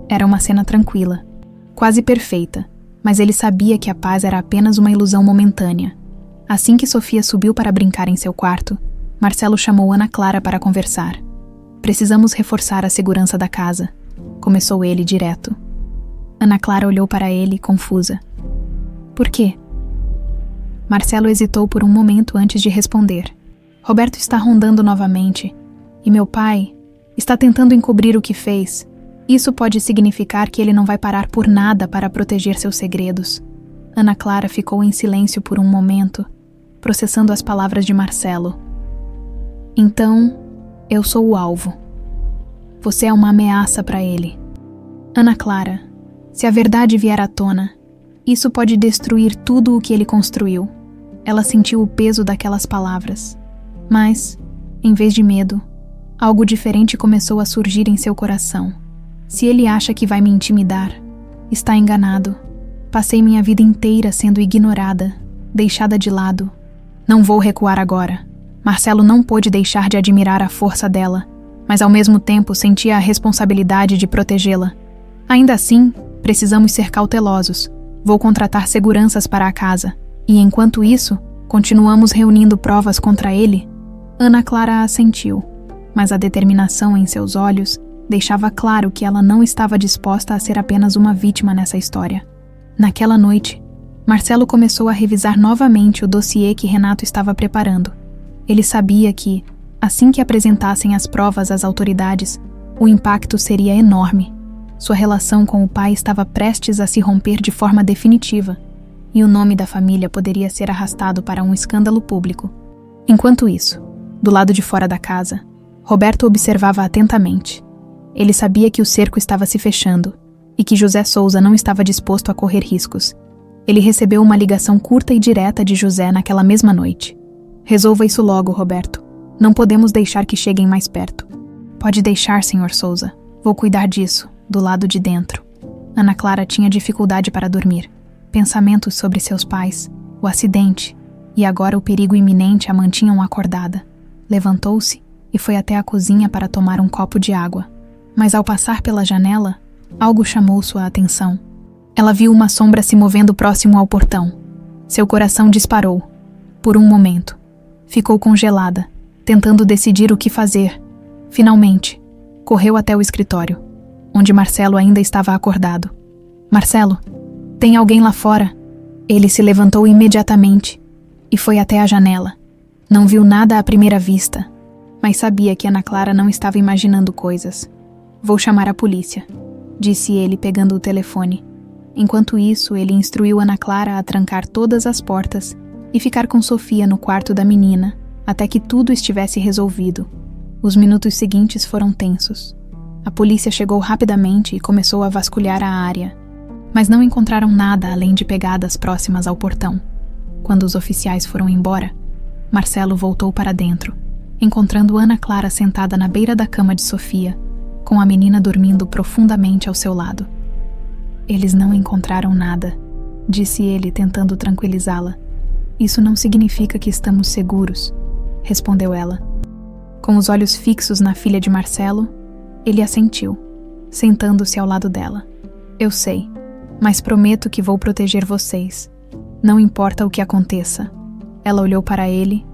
Era uma cena tranquila, quase perfeita, mas ele sabia que a paz era apenas uma ilusão momentânea. Assim que Sofia subiu para brincar em seu quarto, Marcelo chamou Ana Clara para conversar. Precisamos reforçar a segurança da casa, começou ele direto. Ana Clara olhou para ele, confusa. Por quê? Marcelo hesitou por um momento antes de responder. Roberto está rondando novamente, e meu pai está tentando encobrir o que fez. Isso pode significar que ele não vai parar por nada para proteger seus segredos. Ana Clara ficou em silêncio por um momento, processando as palavras de Marcelo. Então, eu sou o alvo. Você é uma ameaça para ele. Ana Clara, se a verdade vier à tona, isso pode destruir tudo o que ele construiu. Ela sentiu o peso daquelas palavras. Mas, em vez de medo, algo diferente começou a surgir em seu coração. Se ele acha que vai me intimidar, está enganado. Passei minha vida inteira sendo ignorada, deixada de lado. Não vou recuar agora. Marcelo não pôde deixar de admirar a força dela, mas ao mesmo tempo sentia a responsabilidade de protegê-la. Ainda assim, precisamos ser cautelosos. Vou contratar seguranças para a casa. E enquanto isso, continuamos reunindo provas contra ele. Ana Clara assentiu, mas a determinação em seus olhos deixava claro que ela não estava disposta a ser apenas uma vítima nessa história. Naquela noite, Marcelo começou a revisar novamente o dossiê que Renato estava preparando. Ele sabia que, assim que apresentassem as provas às autoridades, o impacto seria enorme. Sua relação com o pai estava prestes a se romper de forma definitiva, e o nome da família poderia ser arrastado para um escândalo público. Enquanto isso, do lado de fora da casa, Roberto observava atentamente. Ele sabia que o cerco estava se fechando e que José Souza não estava disposto a correr riscos. Ele recebeu uma ligação curta e direta de José naquela mesma noite. Resolva isso logo, Roberto. Não podemos deixar que cheguem mais perto. Pode deixar, Sr. Souza. Vou cuidar disso, do lado de dentro. Ana Clara tinha dificuldade para dormir. Pensamentos sobre seus pais, o acidente e agora o perigo iminente a mantinham acordada. Levantou-se e foi até a cozinha para tomar um copo de água. Mas ao passar pela janela, algo chamou sua atenção. Ela viu uma sombra se movendo próximo ao portão. Seu coração disparou. Por um momento, ficou congelada, tentando decidir o que fazer. Finalmente, correu até o escritório, onde Marcelo ainda estava acordado. Marcelo, tem alguém lá fora? Ele se levantou imediatamente e foi até a janela. Não viu nada à primeira vista, mas sabia que Ana Clara não estava imaginando coisas. Vou chamar a polícia, disse ele pegando o telefone. Enquanto isso, ele instruiu Ana Clara a trancar todas as portas e ficar com Sofia no quarto da menina, até que tudo estivesse resolvido. Os minutos seguintes foram tensos. A polícia chegou rapidamente e começou a vasculhar a área, mas não encontraram nada além de pegadas próximas ao portão. Quando os oficiais foram embora, Marcelo voltou para dentro, encontrando Ana Clara sentada na beira da cama de Sofia, com a menina dormindo profundamente ao seu lado. Eles não encontraram nada, disse ele, tentando tranquilizá-la. Isso não significa que estamos seguros, respondeu ela. Com os olhos fixos na filha de Marcelo, ele assentiu, sentando-se ao lado dela. Eu sei, mas prometo que vou proteger vocês. Não importa o que aconteça. Ela olhou para ele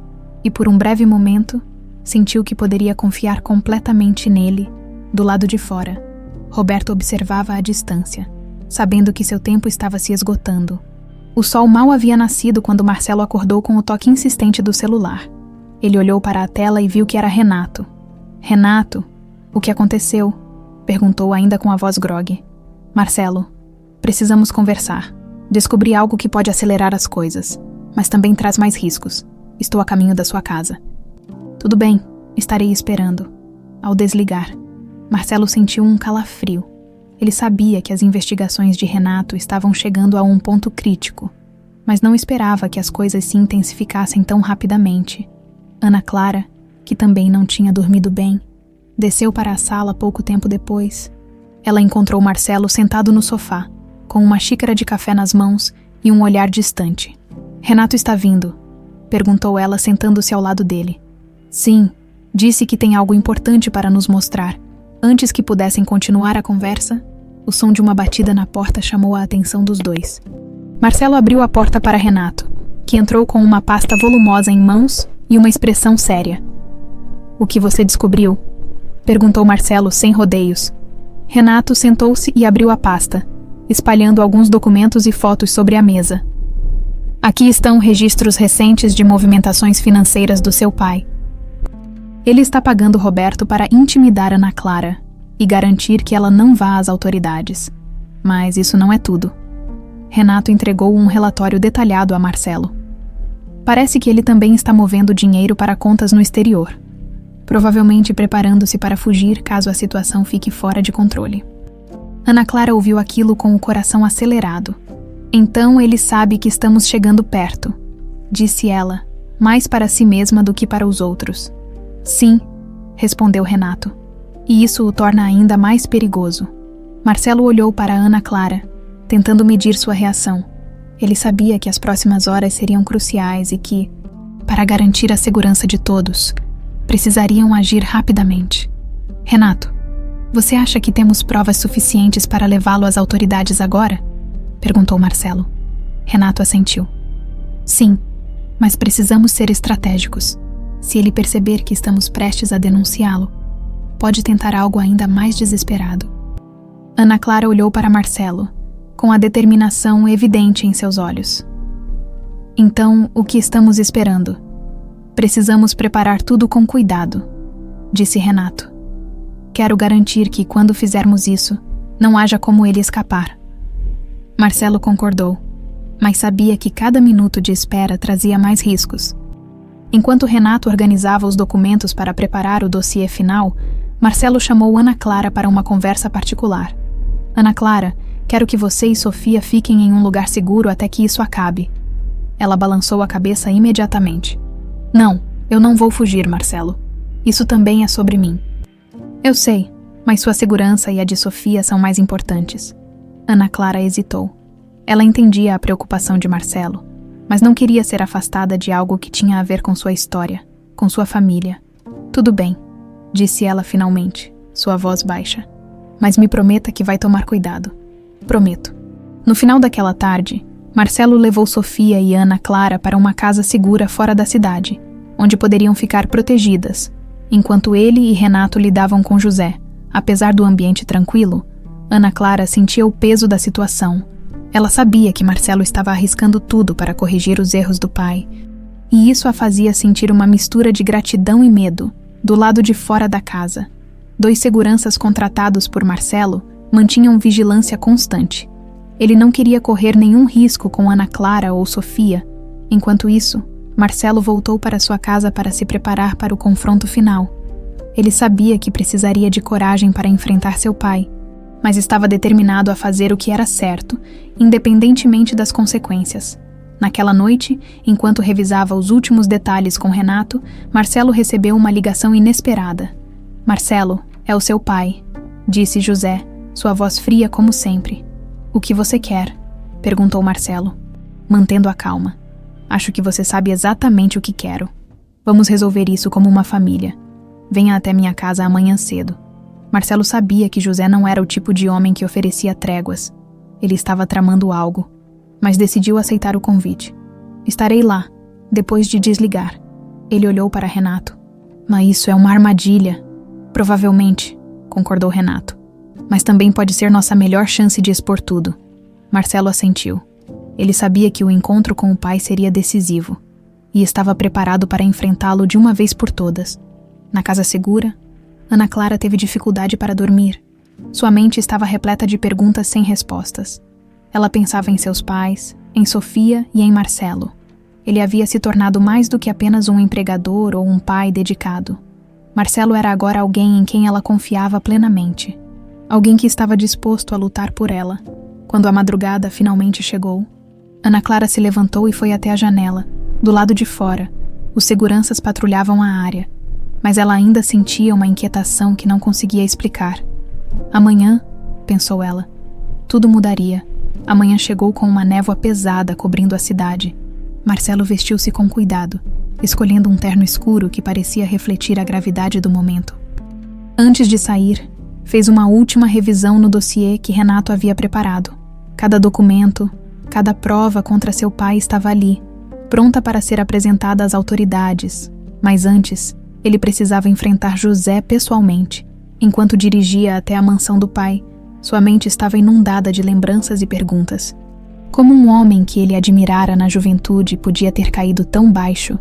e, por um breve momento, sentiu que poderia confiar completamente nele, do lado de fora. Roberto observava à distância, sabendo que seu tempo estava se esgotando. O sol mal havia nascido quando Marcelo acordou com o toque insistente do celular. Ele olhou para a tela e viu que era Renato. Renato, o que aconteceu? Perguntou ainda com a voz grogue. Marcelo, precisamos conversar. Descobri algo que pode acelerar as coisas, mas também traz mais riscos. Estou a caminho da sua casa. Tudo bem, estarei esperando. Ao desligar, Marcelo sentiu um calafrio. Ele sabia que as investigações de Renato estavam chegando a um ponto crítico, mas não esperava que as coisas se intensificassem tão rapidamente. Ana Clara, que também não tinha dormido bem, desceu para a sala pouco tempo depois. Ela encontrou Marcelo sentado no sofá, com uma xícara de café nas mãos e um olhar distante. Renato está vindo? Perguntou ela, sentando-se ao lado dele. Sim, disse que tem algo importante para nos mostrar. Antes que pudessem continuar a conversa, o som de uma batida na porta chamou a atenção dos dois. Marcelo abriu a porta para Renato, que entrou com uma pasta volumosa em mãos e uma expressão séria. O que você descobriu? Perguntou Marcelo sem rodeios. Renato sentou-se e abriu a pasta, espalhando alguns documentos e fotos sobre a mesa. Aqui estão registros recentes de movimentações financeiras do seu pai. Ele está pagando Roberto para intimidar Ana Clara e garantir que ela não vá às autoridades. Mas isso não é tudo. Renato entregou um relatório detalhado a Marcelo. Parece que ele também está movendo dinheiro para contas no exterior, provavelmente preparando-se para fugir caso a situação fique fora de controle. Ana Clara ouviu aquilo com o coração acelerado. Então ele sabe que estamos chegando perto, disse ela, mais para si mesma do que para os outros. Sim, respondeu Renato, e isso o torna ainda mais perigoso. Marcelo olhou para Ana Clara, tentando medir sua reação. Ele sabia que as próximas horas seriam cruciais e que, para garantir a segurança de todos, precisariam agir rapidamente. Renato, você acha que temos provas suficientes para levá-lo às autoridades agora? Perguntou Marcelo. Renato assentiu. Sim, mas precisamos ser estratégicos. Se ele perceber que estamos prestes a denunciá-lo, pode tentar algo ainda mais desesperado. Ana Clara olhou para Marcelo, com a determinação evidente em seus olhos. Então, o que estamos esperando? Precisamos preparar tudo com cuidado, disse Renato. Quero garantir que, quando fizermos isso, não haja como ele escapar. Marcelo concordou. mas sabia que cada minuto de espera trazia mais riscos. Enquanto Renato organizava os documentos para preparar o dossiê final, Marcelo chamou Ana Clara para uma conversa particular. Ana Clara, quero que você e Sofia fiquem em um lugar seguro até que isso acabe. Ela balançou a cabeça imediatamente. Não, eu não vou fugir, Marcelo. Isso também é sobre mim. Eu sei, mas sua segurança e a de Sofia são mais importantes. Ana Clara hesitou. Ela entendia a preocupação de Marcelo, mas não queria ser afastada de algo que tinha a ver com sua história, com sua família. Tudo bem, disse ela finalmente, sua voz baixa. Mas me prometa que vai tomar cuidado. Prometo. No final daquela tarde, Marcelo levou Sofia e Ana Clara para uma casa segura fora da cidade, onde poderiam ficar protegidas, enquanto ele e Renato lidavam com José. Apesar do ambiente tranquilo, Ana Clara sentia o peso da situação. Ela sabia que Marcelo estava arriscando tudo para corrigir os erros do pai, e isso a fazia sentir uma mistura de gratidão e medo, do lado de fora da casa. 2 seguranças contratados por Marcelo mantinham vigilância constante. Ele não queria correr nenhum risco com Ana Clara ou Sofia. Enquanto isso, Marcelo voltou para sua casa para se preparar para o confronto final. Ele sabia que precisaria de coragem para enfrentar seu pai, mas estava determinado a fazer o que era certo, independentemente das consequências. Naquela noite, enquanto revisava os últimos detalhes com Renato, Marcelo recebeu uma ligação inesperada. Marcelo, é o seu pai, disse José, sua voz fria como sempre. O que você quer? Perguntou Marcelo, mantendo a calma. Acho que você sabe exatamente o que quero. Vamos resolver isso como uma família. Venha até minha casa amanhã cedo. Marcelo sabia que José não era o tipo de homem que oferecia tréguas. Ele estava tramando algo, mas decidiu aceitar o convite. Estarei lá, depois de desligar. Ele olhou para Renato. Mas isso é uma armadilha. Provavelmente, concordou Renato. Mas também pode ser nossa melhor chance de expor tudo. Marcelo assentiu. Ele sabia que o encontro com o pai seria decisivo, e estava preparado para enfrentá-lo de uma vez por todas. Na casa segura, Ana Clara teve dificuldade para dormir. Sua mente estava repleta de perguntas sem respostas. Ela pensava em seus pais, em Sofia e em Marcelo. Ele havia se tornado mais do que apenas um empregador ou um pai dedicado. Marcelo era agora alguém em quem ela confiava plenamente. Alguém que estava disposto a lutar por ela. Quando a madrugada finalmente chegou, Ana Clara se levantou e foi até a janela. Do lado de fora, os seguranças patrulhavam a área, mas ela ainda sentia uma inquietação que não conseguia explicar. Amanhã, pensou ela, tudo mudaria. Amanhã chegou com uma névoa pesada cobrindo a cidade. Marcelo vestiu-se com cuidado, escolhendo um terno escuro que parecia refletir a gravidade do momento. Antes de sair, fez uma última revisão no dossiê que Renato havia preparado. Cada documento, cada prova contra seu pai estava ali, pronta para ser apresentada às autoridades. Mas antes, ele precisava enfrentar José pessoalmente. Enquanto dirigia até a mansão do pai, sua mente estava inundada de lembranças e perguntas. Como um homem que ele admirara na juventude podia ter caído tão baixo?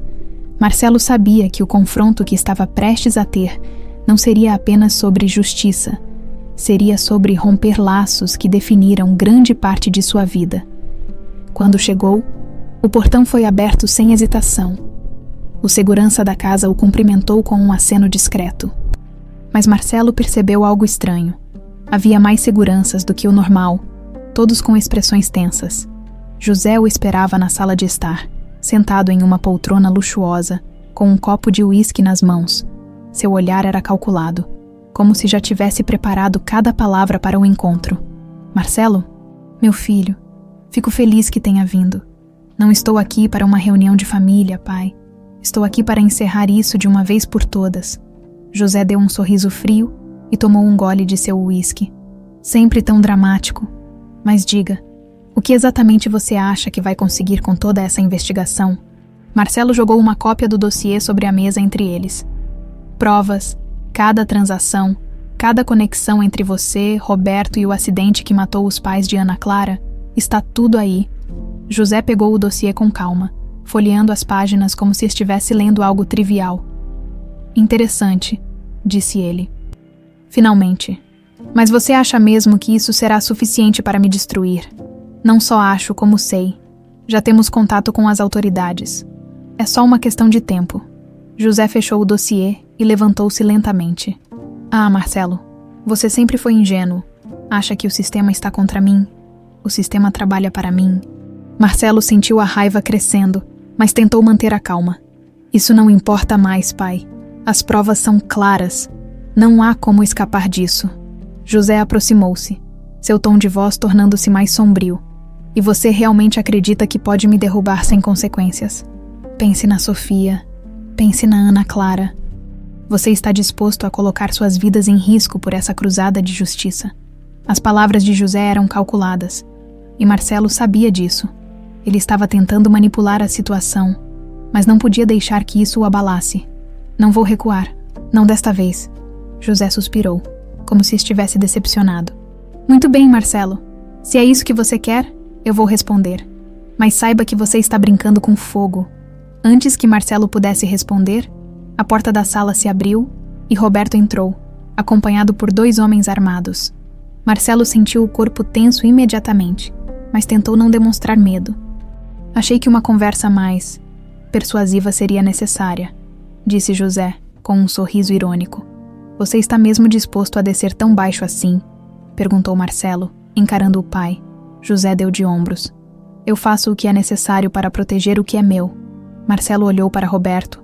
Marcelo sabia que o confronto que estava prestes a ter não seria apenas sobre justiça, seria sobre romper laços que definiram grande parte de sua vida. Quando chegou, o portão foi aberto sem hesitação. O segurança da casa o cumprimentou com um aceno discreto. Mas Marcelo percebeu algo estranho. Havia mais seguranças do que o normal, todos com expressões tensas. José o esperava na sala de estar, sentado em uma poltrona luxuosa, com um copo de uísque nas mãos. Seu olhar era calculado, como se já tivesse preparado cada palavra para o encontro. Marcelo, meu filho, fico feliz que tenha vindo. Não estou aqui para uma reunião de família, pai. Estou aqui para encerrar isso de uma vez por todas. José deu um sorriso frio e tomou um gole de seu uísque. Sempre tão dramático. Mas diga, o que exatamente você acha que vai conseguir com toda essa investigação? Marcelo jogou uma cópia do dossiê sobre a mesa entre eles. Provas, cada transação, cada conexão entre você, Roberto e o acidente que matou os pais de Ana Clara, está tudo aí. José pegou o dossiê com calma, folheando as páginas como se estivesse lendo algo trivial. Interessante, disse ele. Finalmente. Mas você acha mesmo que isso será suficiente para me destruir? Não só acho, como sei. Já temos contato com as autoridades. É só uma questão de tempo. José fechou o dossiê e levantou-se lentamente. Ah, Marcelo, você sempre foi ingênuo. Acha que o sistema está contra mim? O sistema trabalha para mim. Marcelo sentiu a raiva crescendo, mas tentou manter a calma. Isso não importa mais, pai. As provas são claras. Não há como escapar disso. José aproximou-se, seu tom de voz tornando-se mais sombrio. E você realmente acredita que pode me derrubar sem consequências? Pense na Sofia. Pense na Ana Clara. Você está disposto a colocar suas vidas em risco por essa cruzada de justiça. As palavras de José eram calculadas. E Marcelo sabia disso. Ele estava tentando manipular a situação, mas não podia deixar que isso o abalasse. Não vou recuar. Não desta vez. José suspirou, como se estivesse decepcionado. Muito bem, Marcelo. Se é isso que você quer, eu vou responder. Mas saiba que você está brincando com fogo. Antes que Marcelo pudesse responder, a porta da sala se abriu e Roberto entrou, acompanhado por 2 homens armados. Marcelo sentiu o corpo tenso imediatamente, mas tentou não demonstrar medo. Achei que uma conversa mais persuasiva seria necessária, disse José, com um sorriso irônico. Você está mesmo disposto a descer tão baixo assim? Perguntou Marcelo, encarando o pai. José deu de ombros. Eu faço o que é necessário para proteger o que é meu. Marcelo olhou para Roberto.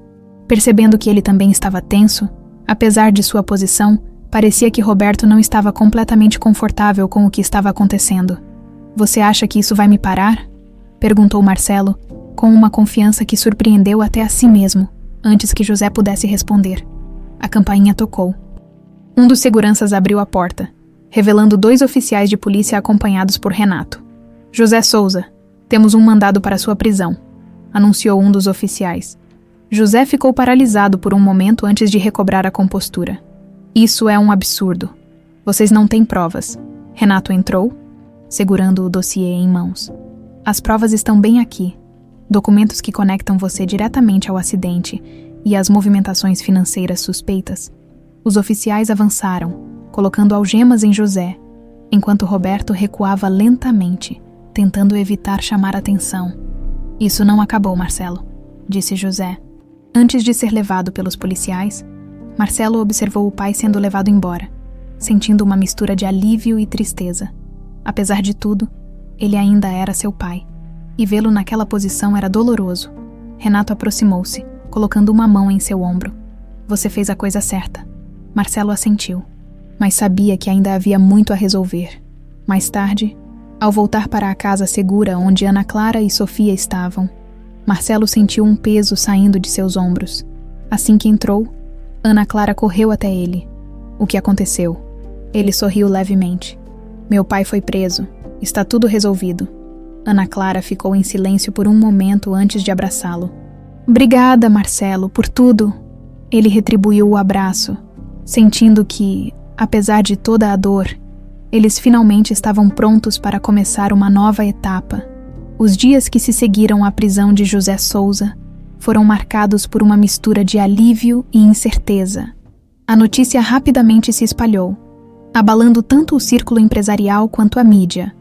Percebendo que ele também estava tenso, apesar de sua posição, parecia que Roberto não estava completamente confortável com o que estava acontecendo. Você acha que isso vai me parar? Perguntou Marcelo, com uma confiança que surpreendeu até a si mesmo, antes que José pudesse responder. A campainha tocou. Um dos seguranças abriu a porta, revelando 2 oficiais de polícia acompanhados por Renato. José Souza, temos um mandado para sua prisão, anunciou um dos oficiais. José ficou paralisado por um momento antes de recobrar a compostura. Isso é um absurdo. Vocês não têm provas. Renato entrou, segurando o dossiê em mãos. As provas estão bem aqui. Documentos que conectam você diretamente ao acidente e às movimentações financeiras suspeitas. Os oficiais avançaram, colocando algemas em José, enquanto Roberto recuava lentamente, tentando evitar chamar atenção. Isso não acabou, Marcelo, disse José. Antes de ser levado pelos policiais, Marcelo observou o pai sendo levado embora, sentindo uma mistura de alívio e tristeza. Apesar de tudo, ele ainda era seu pai, e vê-lo naquela posição era doloroso. Renato aproximou-se, colocando uma mão em seu ombro. Você fez a coisa certa. Marcelo assentiu, mas sabia que ainda havia muito a resolver. Mais tarde, ao voltar para a casa segura onde Ana Clara e Sofia estavam, Marcelo sentiu um peso saindo de seus ombros. Assim que entrou, Ana Clara correu até ele. O que aconteceu? Ele sorriu levemente. Meu pai foi preso. Está tudo resolvido. Ana Clara ficou em silêncio por um momento antes de abraçá-lo. Obrigada, Marcelo, por tudo. Ele retribuiu o abraço, sentindo que, apesar de toda a dor, eles finalmente estavam prontos para começar uma nova etapa. Os dias que se seguiram à prisão de José Souza foram marcados por uma mistura de alívio e incerteza. A notícia rapidamente se espalhou, abalando tanto o círculo empresarial quanto a mídia.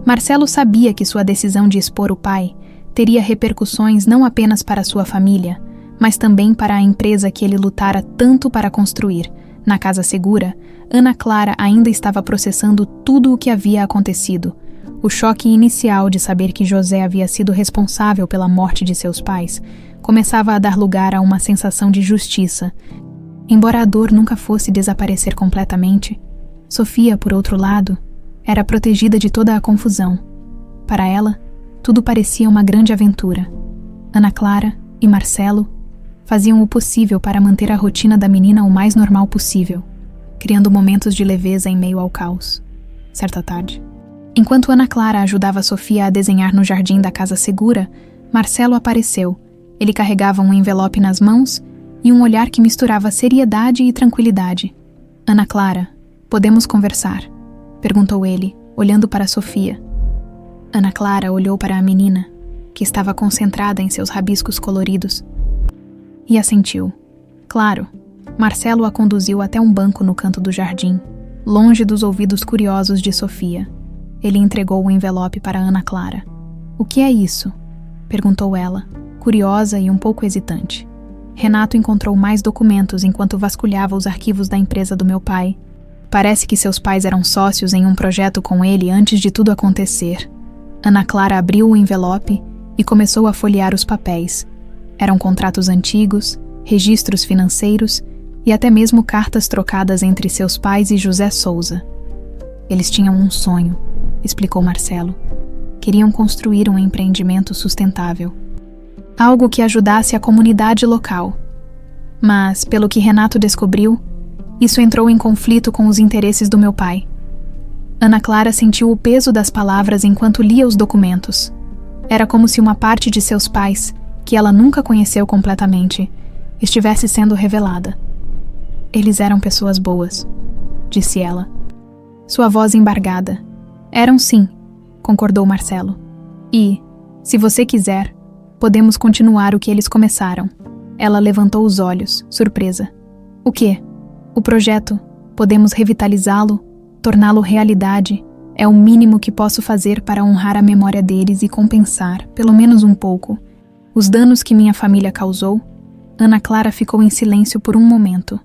Marcelo sabia que sua decisão de expor o pai teria repercussões não apenas para sua família, mas também para a empresa que ele lutara tanto para construir. Na casa segura, Ana Clara ainda estava processando tudo o que havia acontecido. O choque inicial de saber que José havia sido responsável pela morte de seus pais começava a dar lugar a uma sensação de justiça. Embora a dor nunca fosse desaparecer completamente, Sofia, por outro lado, era protegida de toda a confusão. Para ela, tudo parecia uma grande aventura. Ana Clara e Marcelo faziam o possível para manter a rotina da menina o mais normal possível, criando momentos de leveza em meio ao caos. Certa tarde, enquanto Ana Clara ajudava Sofia a desenhar no jardim da casa segura, Marcelo apareceu. Ele carregava um envelope nas mãos e um olhar que misturava seriedade e tranquilidade. Ana Clara, podemos conversar? Perguntou ele, olhando para Sofia. Ana Clara olhou para a menina, que estava concentrada em seus rabiscos coloridos, e assentiu. Claro. Marcelo a conduziu até um banco no canto do jardim, longe dos ouvidos curiosos de Sofia. Ele entregou o envelope para Ana Clara. O que é isso? perguntou ela, curiosa e um pouco hesitante. Renato encontrou mais documentos enquanto vasculhava os arquivos da empresa do meu pai. Parece que seus pais eram sócios em um projeto com ele antes de tudo acontecer. Ana Clara abriu o envelope e começou a folhear os papéis. Eram contratos antigos, registros financeiros e até mesmo cartas trocadas entre seus pais e José Souza. Eles tinham um sonho, explicou Marcelo. Queriam construir um empreendimento sustentável. Algo que ajudasse a comunidade local. Mas, pelo que Renato descobriu, isso entrou em conflito com os interesses do meu pai. Ana Clara sentiu o peso das palavras enquanto lia os documentos. Era como se uma parte de seus pais, que ela nunca conheceu completamente, estivesse sendo revelada. Eles eram pessoas boas, disse ela. Sua voz embargada. Eram sim, concordou Marcelo. E, se você quiser, podemos continuar o que eles começaram. Ela levantou os olhos, surpresa. O quê? O projeto. Podemos revitalizá-lo, torná-lo realidade. É o mínimo que posso fazer para honrar a memória deles e compensar, pelo menos um pouco, os danos que minha família causou. Ana Clara ficou em silêncio por um momento,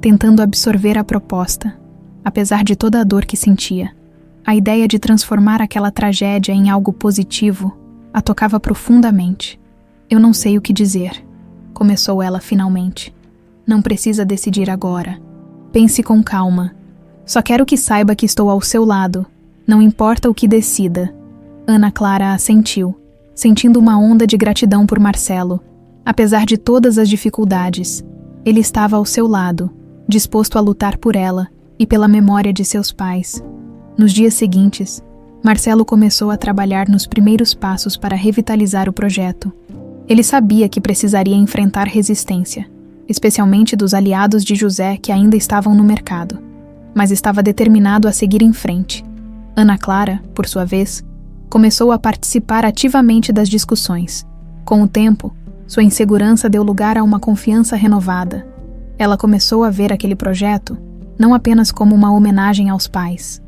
tentando absorver a proposta, apesar de toda a dor que sentia. A ideia de transformar aquela tragédia em algo positivo a tocava profundamente. Eu não sei o que dizer, começou ela finalmente. Não precisa decidir agora. Pense com calma. Só quero que saiba que estou ao seu lado. Não importa o que decida. Ana Clara assentiu, sentindo uma onda de gratidão por Marcelo. Apesar de todas as dificuldades, ele estava ao seu lado, disposto a lutar por ela e pela memória de seus pais. Nos dias seguintes, Marcelo começou a trabalhar nos primeiros passos para revitalizar o projeto. Ele sabia que precisaria enfrentar resistência, especialmente dos aliados de José que ainda estavam no mercado, mas estava determinado a seguir em frente. Ana Clara, por sua vez, começou a participar ativamente das discussões. Com o tempo, sua insegurança deu lugar a uma confiança renovada. Ela começou a ver aquele projeto não apenas como uma homenagem aos pais,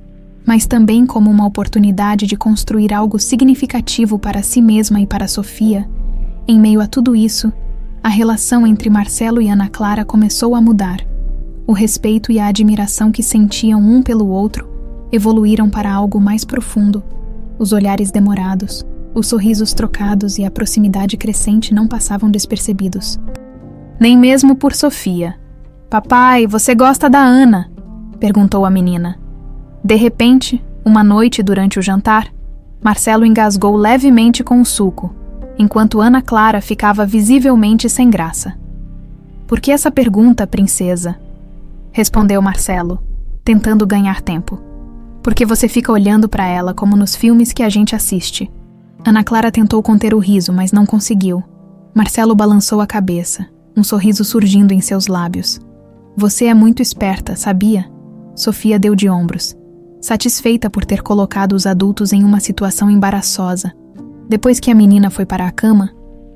mas também como uma oportunidade de construir algo significativo para si mesma e para Sofia. Em meio a tudo isso, a relação entre Marcelo e Ana Clara começou a mudar. O respeito e a admiração que sentiam um pelo outro evoluíram para algo mais profundo. Os olhares demorados, os sorrisos trocados e a proximidade crescente não passavam despercebidos. Nem mesmo por Sofia. "Papai, você gosta da Ana?", perguntou a menina. De repente, uma noite durante o jantar, Marcelo engasgou levemente com o suco, enquanto Ana Clara ficava visivelmente sem graça. "Por que essa pergunta, princesa?", respondeu Marcelo, tentando ganhar tempo. "Porque você fica olhando para ela como nos filmes que a gente assiste." Ana Clara tentou conter o riso, mas não conseguiu. Marcelo balançou a cabeça, um sorriso surgindo em seus lábios. "Você é muito esperta, sabia?", Sofia deu de ombros, satisfeita por ter colocado os adultos em uma situação embaraçosa. Depois que a menina foi para a cama,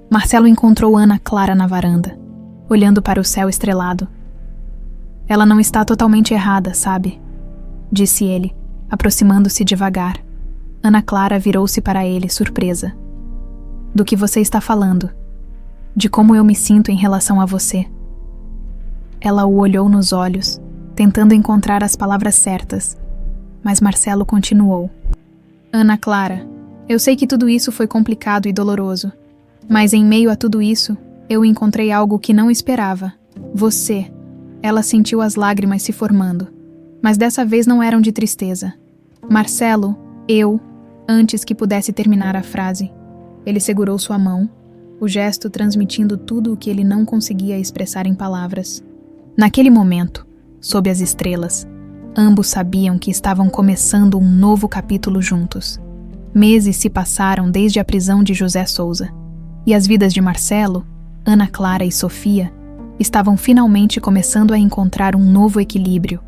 Marcelo encontrou Ana Clara na varanda, olhando para o céu estrelado. "Ela não está totalmente errada, sabe?", disse ele, aproximando-se devagar. Ana Clara virou-se para ele, surpresa. "Do que você está falando? De como eu me sinto em relação a você?" Ela o olhou nos olhos, tentando encontrar as palavras certas, mas Marcelo continuou. "Ana Clara, eu sei que tudo isso foi complicado e doloroso, mas em meio a tudo isso, eu encontrei algo que não esperava. Você." Ela sentiu as lágrimas se formando, mas dessa vez não eram de tristeza. "Marcelo, antes que pudesse terminar a frase, ele segurou sua mão, o gesto transmitindo tudo o que ele não conseguia expressar em palavras. Naquele momento, sob as estrelas, ambos sabiam que estavam começando um novo capítulo juntos. Meses se passaram desde a prisão de José Souza, e as vidas de Marcelo, Ana Clara e Sofia estavam finalmente começando a encontrar um novo equilíbrio.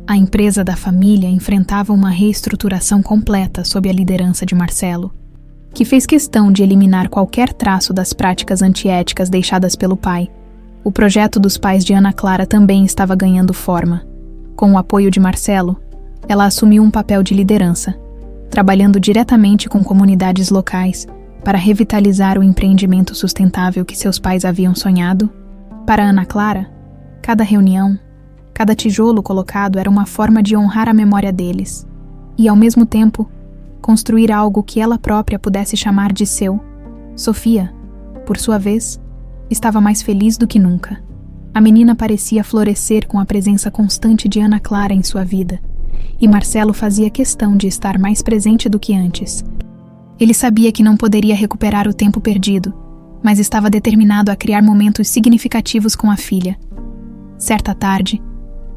A empresa da família enfrentava uma reestruturação completa sob a liderança de Marcelo, que fez questão de eliminar qualquer traço das práticas antiéticas deixadas pelo pai. O projeto dos pais de Ana Clara também estava ganhando forma. Com o apoio de Marcelo, ela assumiu um papel de liderança, trabalhando diretamente com comunidades locais para revitalizar o empreendimento sustentável que seus pais haviam sonhado, para Ana Clara, cada reunião, cada tijolo colocado era uma forma de honrar a memória deles e, ao mesmo tempo, construir algo que ela própria pudesse chamar de seu. Sofia, por sua vez, estava mais feliz do que nunca. A menina parecia florescer com a presença constante de Ana Clara em sua vida, e Marcelo fazia questão de estar mais presente do que antes. Ele sabia que não poderia recuperar o tempo perdido, mas estava determinado a criar momentos significativos com a filha. Certa tarde,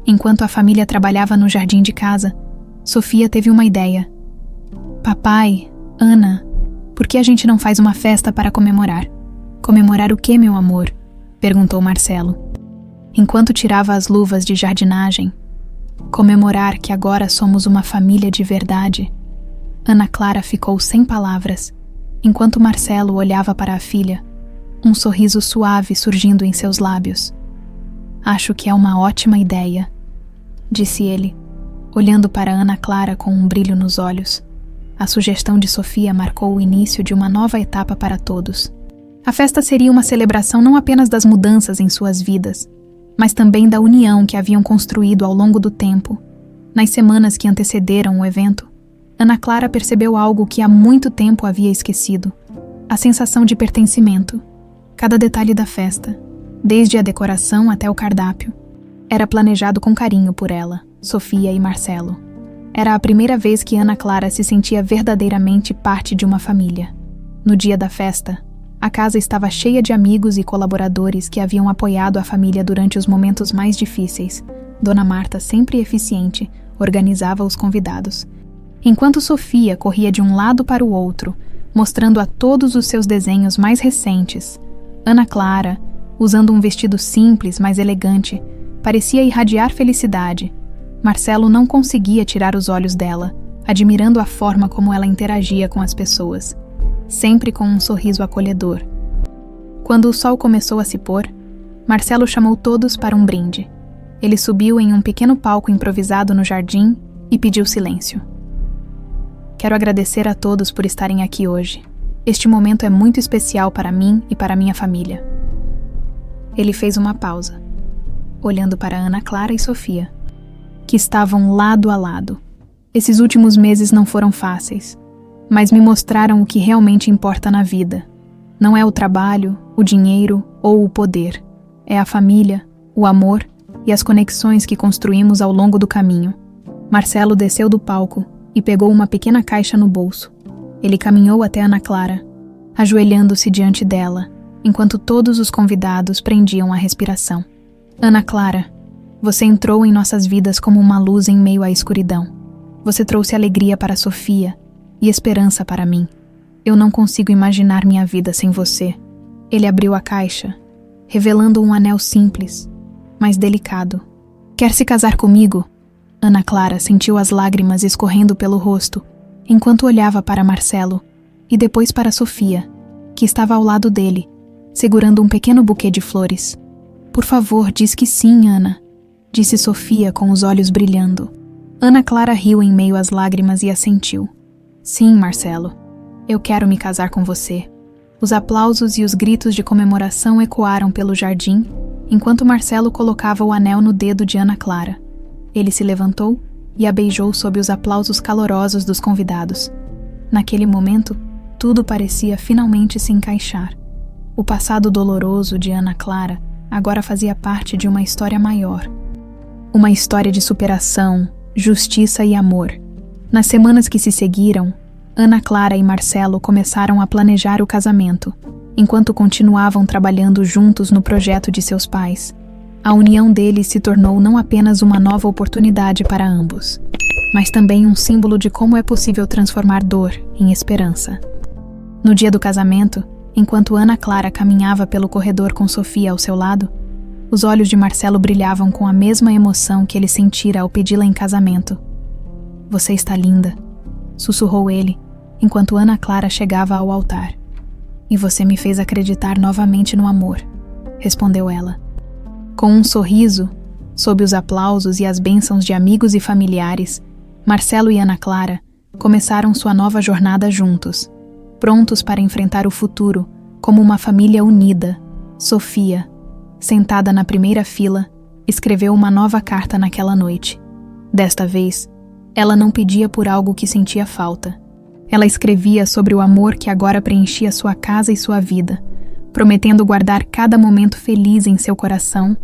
enquanto a família trabalhava no jardim de casa, Sofia teve uma ideia. Papai, Ana, por que a gente não faz uma festa para comemorar? Comemorar o quê, meu amor? Perguntou Marcelo, enquanto tirava as luvas de jardinagem. Comemorar que agora somos uma família de verdade. Ana Clara ficou sem palavras, enquanto Marcelo olhava para a filha, um sorriso suave surgindo em seus lábios. Acho que é uma ótima ideia, disse ele, olhando para Ana Clara com um brilho nos olhos. A sugestão de Sofia marcou o início de uma nova etapa para todos. A festa seria uma celebração não apenas das mudanças em suas vidas, mas também da união que haviam construído ao longo do tempo. Nas semanas que antecederam o evento, Ana Clara percebeu algo que há muito tempo havia esquecido: a sensação de pertencimento. Cada detalhe da festa, desde a decoração até o cardápio, era planejado com carinho por ela, Sofia e Marcelo. Era a primeira vez que Ana Clara se sentia verdadeiramente parte de uma família. No dia da festa, a casa estava cheia de amigos e colaboradores que haviam apoiado a família durante os momentos mais difíceis. Dona Marta, sempre eficiente, organizava os convidados. Enquanto Sofia corria de um lado para o outro, mostrando a todos os seus desenhos mais recentes, Ana Clara, usando um vestido simples, mas elegante, parecia irradiar felicidade. Marcelo não conseguia tirar os olhos dela, admirando a forma como ela interagia com as pessoas, sempre com um sorriso acolhedor. Quando o sol começou a se pôr, Marcelo chamou todos para um brinde. Ele subiu em um pequeno palco improvisado no jardim e pediu silêncio. Quero agradecer a todos por estarem aqui hoje. Este momento é muito especial para mim e para minha família. Ele fez uma pausa, olhando para Ana Clara e Sofia, que estavam lado a lado. Esses últimos meses não foram fáceis, mas me mostraram o que realmente importa na vida. Não é o trabalho, o dinheiro ou o poder. É a família, o amor e as conexões que construímos ao longo do caminho. Marcelo desceu do palco e pegou uma pequena caixa no bolso. Ele caminhou até Ana Clara, ajoelhando-se diante dela, enquanto todos os convidados prendiam a respiração. Ana Clara, você entrou em nossas vidas como uma luz em meio à escuridão. Você trouxe alegria para Sofia e esperança para mim. Eu não consigo imaginar minha vida sem você. Ele abriu a caixa, revelando um anel simples, mas delicado. Quer se casar comigo? Ana Clara sentiu as lágrimas escorrendo pelo rosto, enquanto olhava para Marcelo e depois para Sofia, que estava ao lado dele, segurando um pequeno buquê de flores. Por favor, diz que sim, Ana, disse Sofia com os olhos brilhando. Ana Clara riu em meio às lágrimas e assentiu. Sim, Marcelo, eu quero me casar com você. Os aplausos e os gritos de comemoração ecoaram pelo jardim, enquanto Marcelo colocava o anel no dedo de Ana Clara. Ele se levantou e a beijou sob os aplausos calorosos dos convidados. Naquele momento, tudo parecia finalmente se encaixar. O passado doloroso de Ana Clara agora fazia parte de uma história maior. Uma história de superação, justiça e amor. Nas semanas que se seguiram, Ana Clara e Marcelo começaram a planejar o casamento, enquanto continuavam trabalhando juntos no projeto de seus pais. A união deles se tornou não apenas uma nova oportunidade para ambos, mas também um símbolo de como é possível transformar dor em esperança. No dia do casamento, enquanto Ana Clara caminhava pelo corredor com Sofia ao seu lado, os olhos de Marcelo brilhavam com a mesma emoção que ele sentira ao pedi-la em casamento. Você está linda, sussurrou ele, enquanto Ana Clara chegava ao altar. E você me fez acreditar novamente no amor, respondeu ela. Com um sorriso, sob os aplausos e as bênçãos de amigos e familiares, Marcelo e Ana Clara começaram sua nova jornada juntos. prontos para enfrentar o futuro como uma família unida. Sofia, sentada na primeira fila, escreveu uma nova carta naquela noite. Desta vez, ela não pedia por algo que sentia falta. Ela escrevia sobre o amor que agora preenchia sua casa e sua vida, prometendo guardar cada momento feliz em seu coração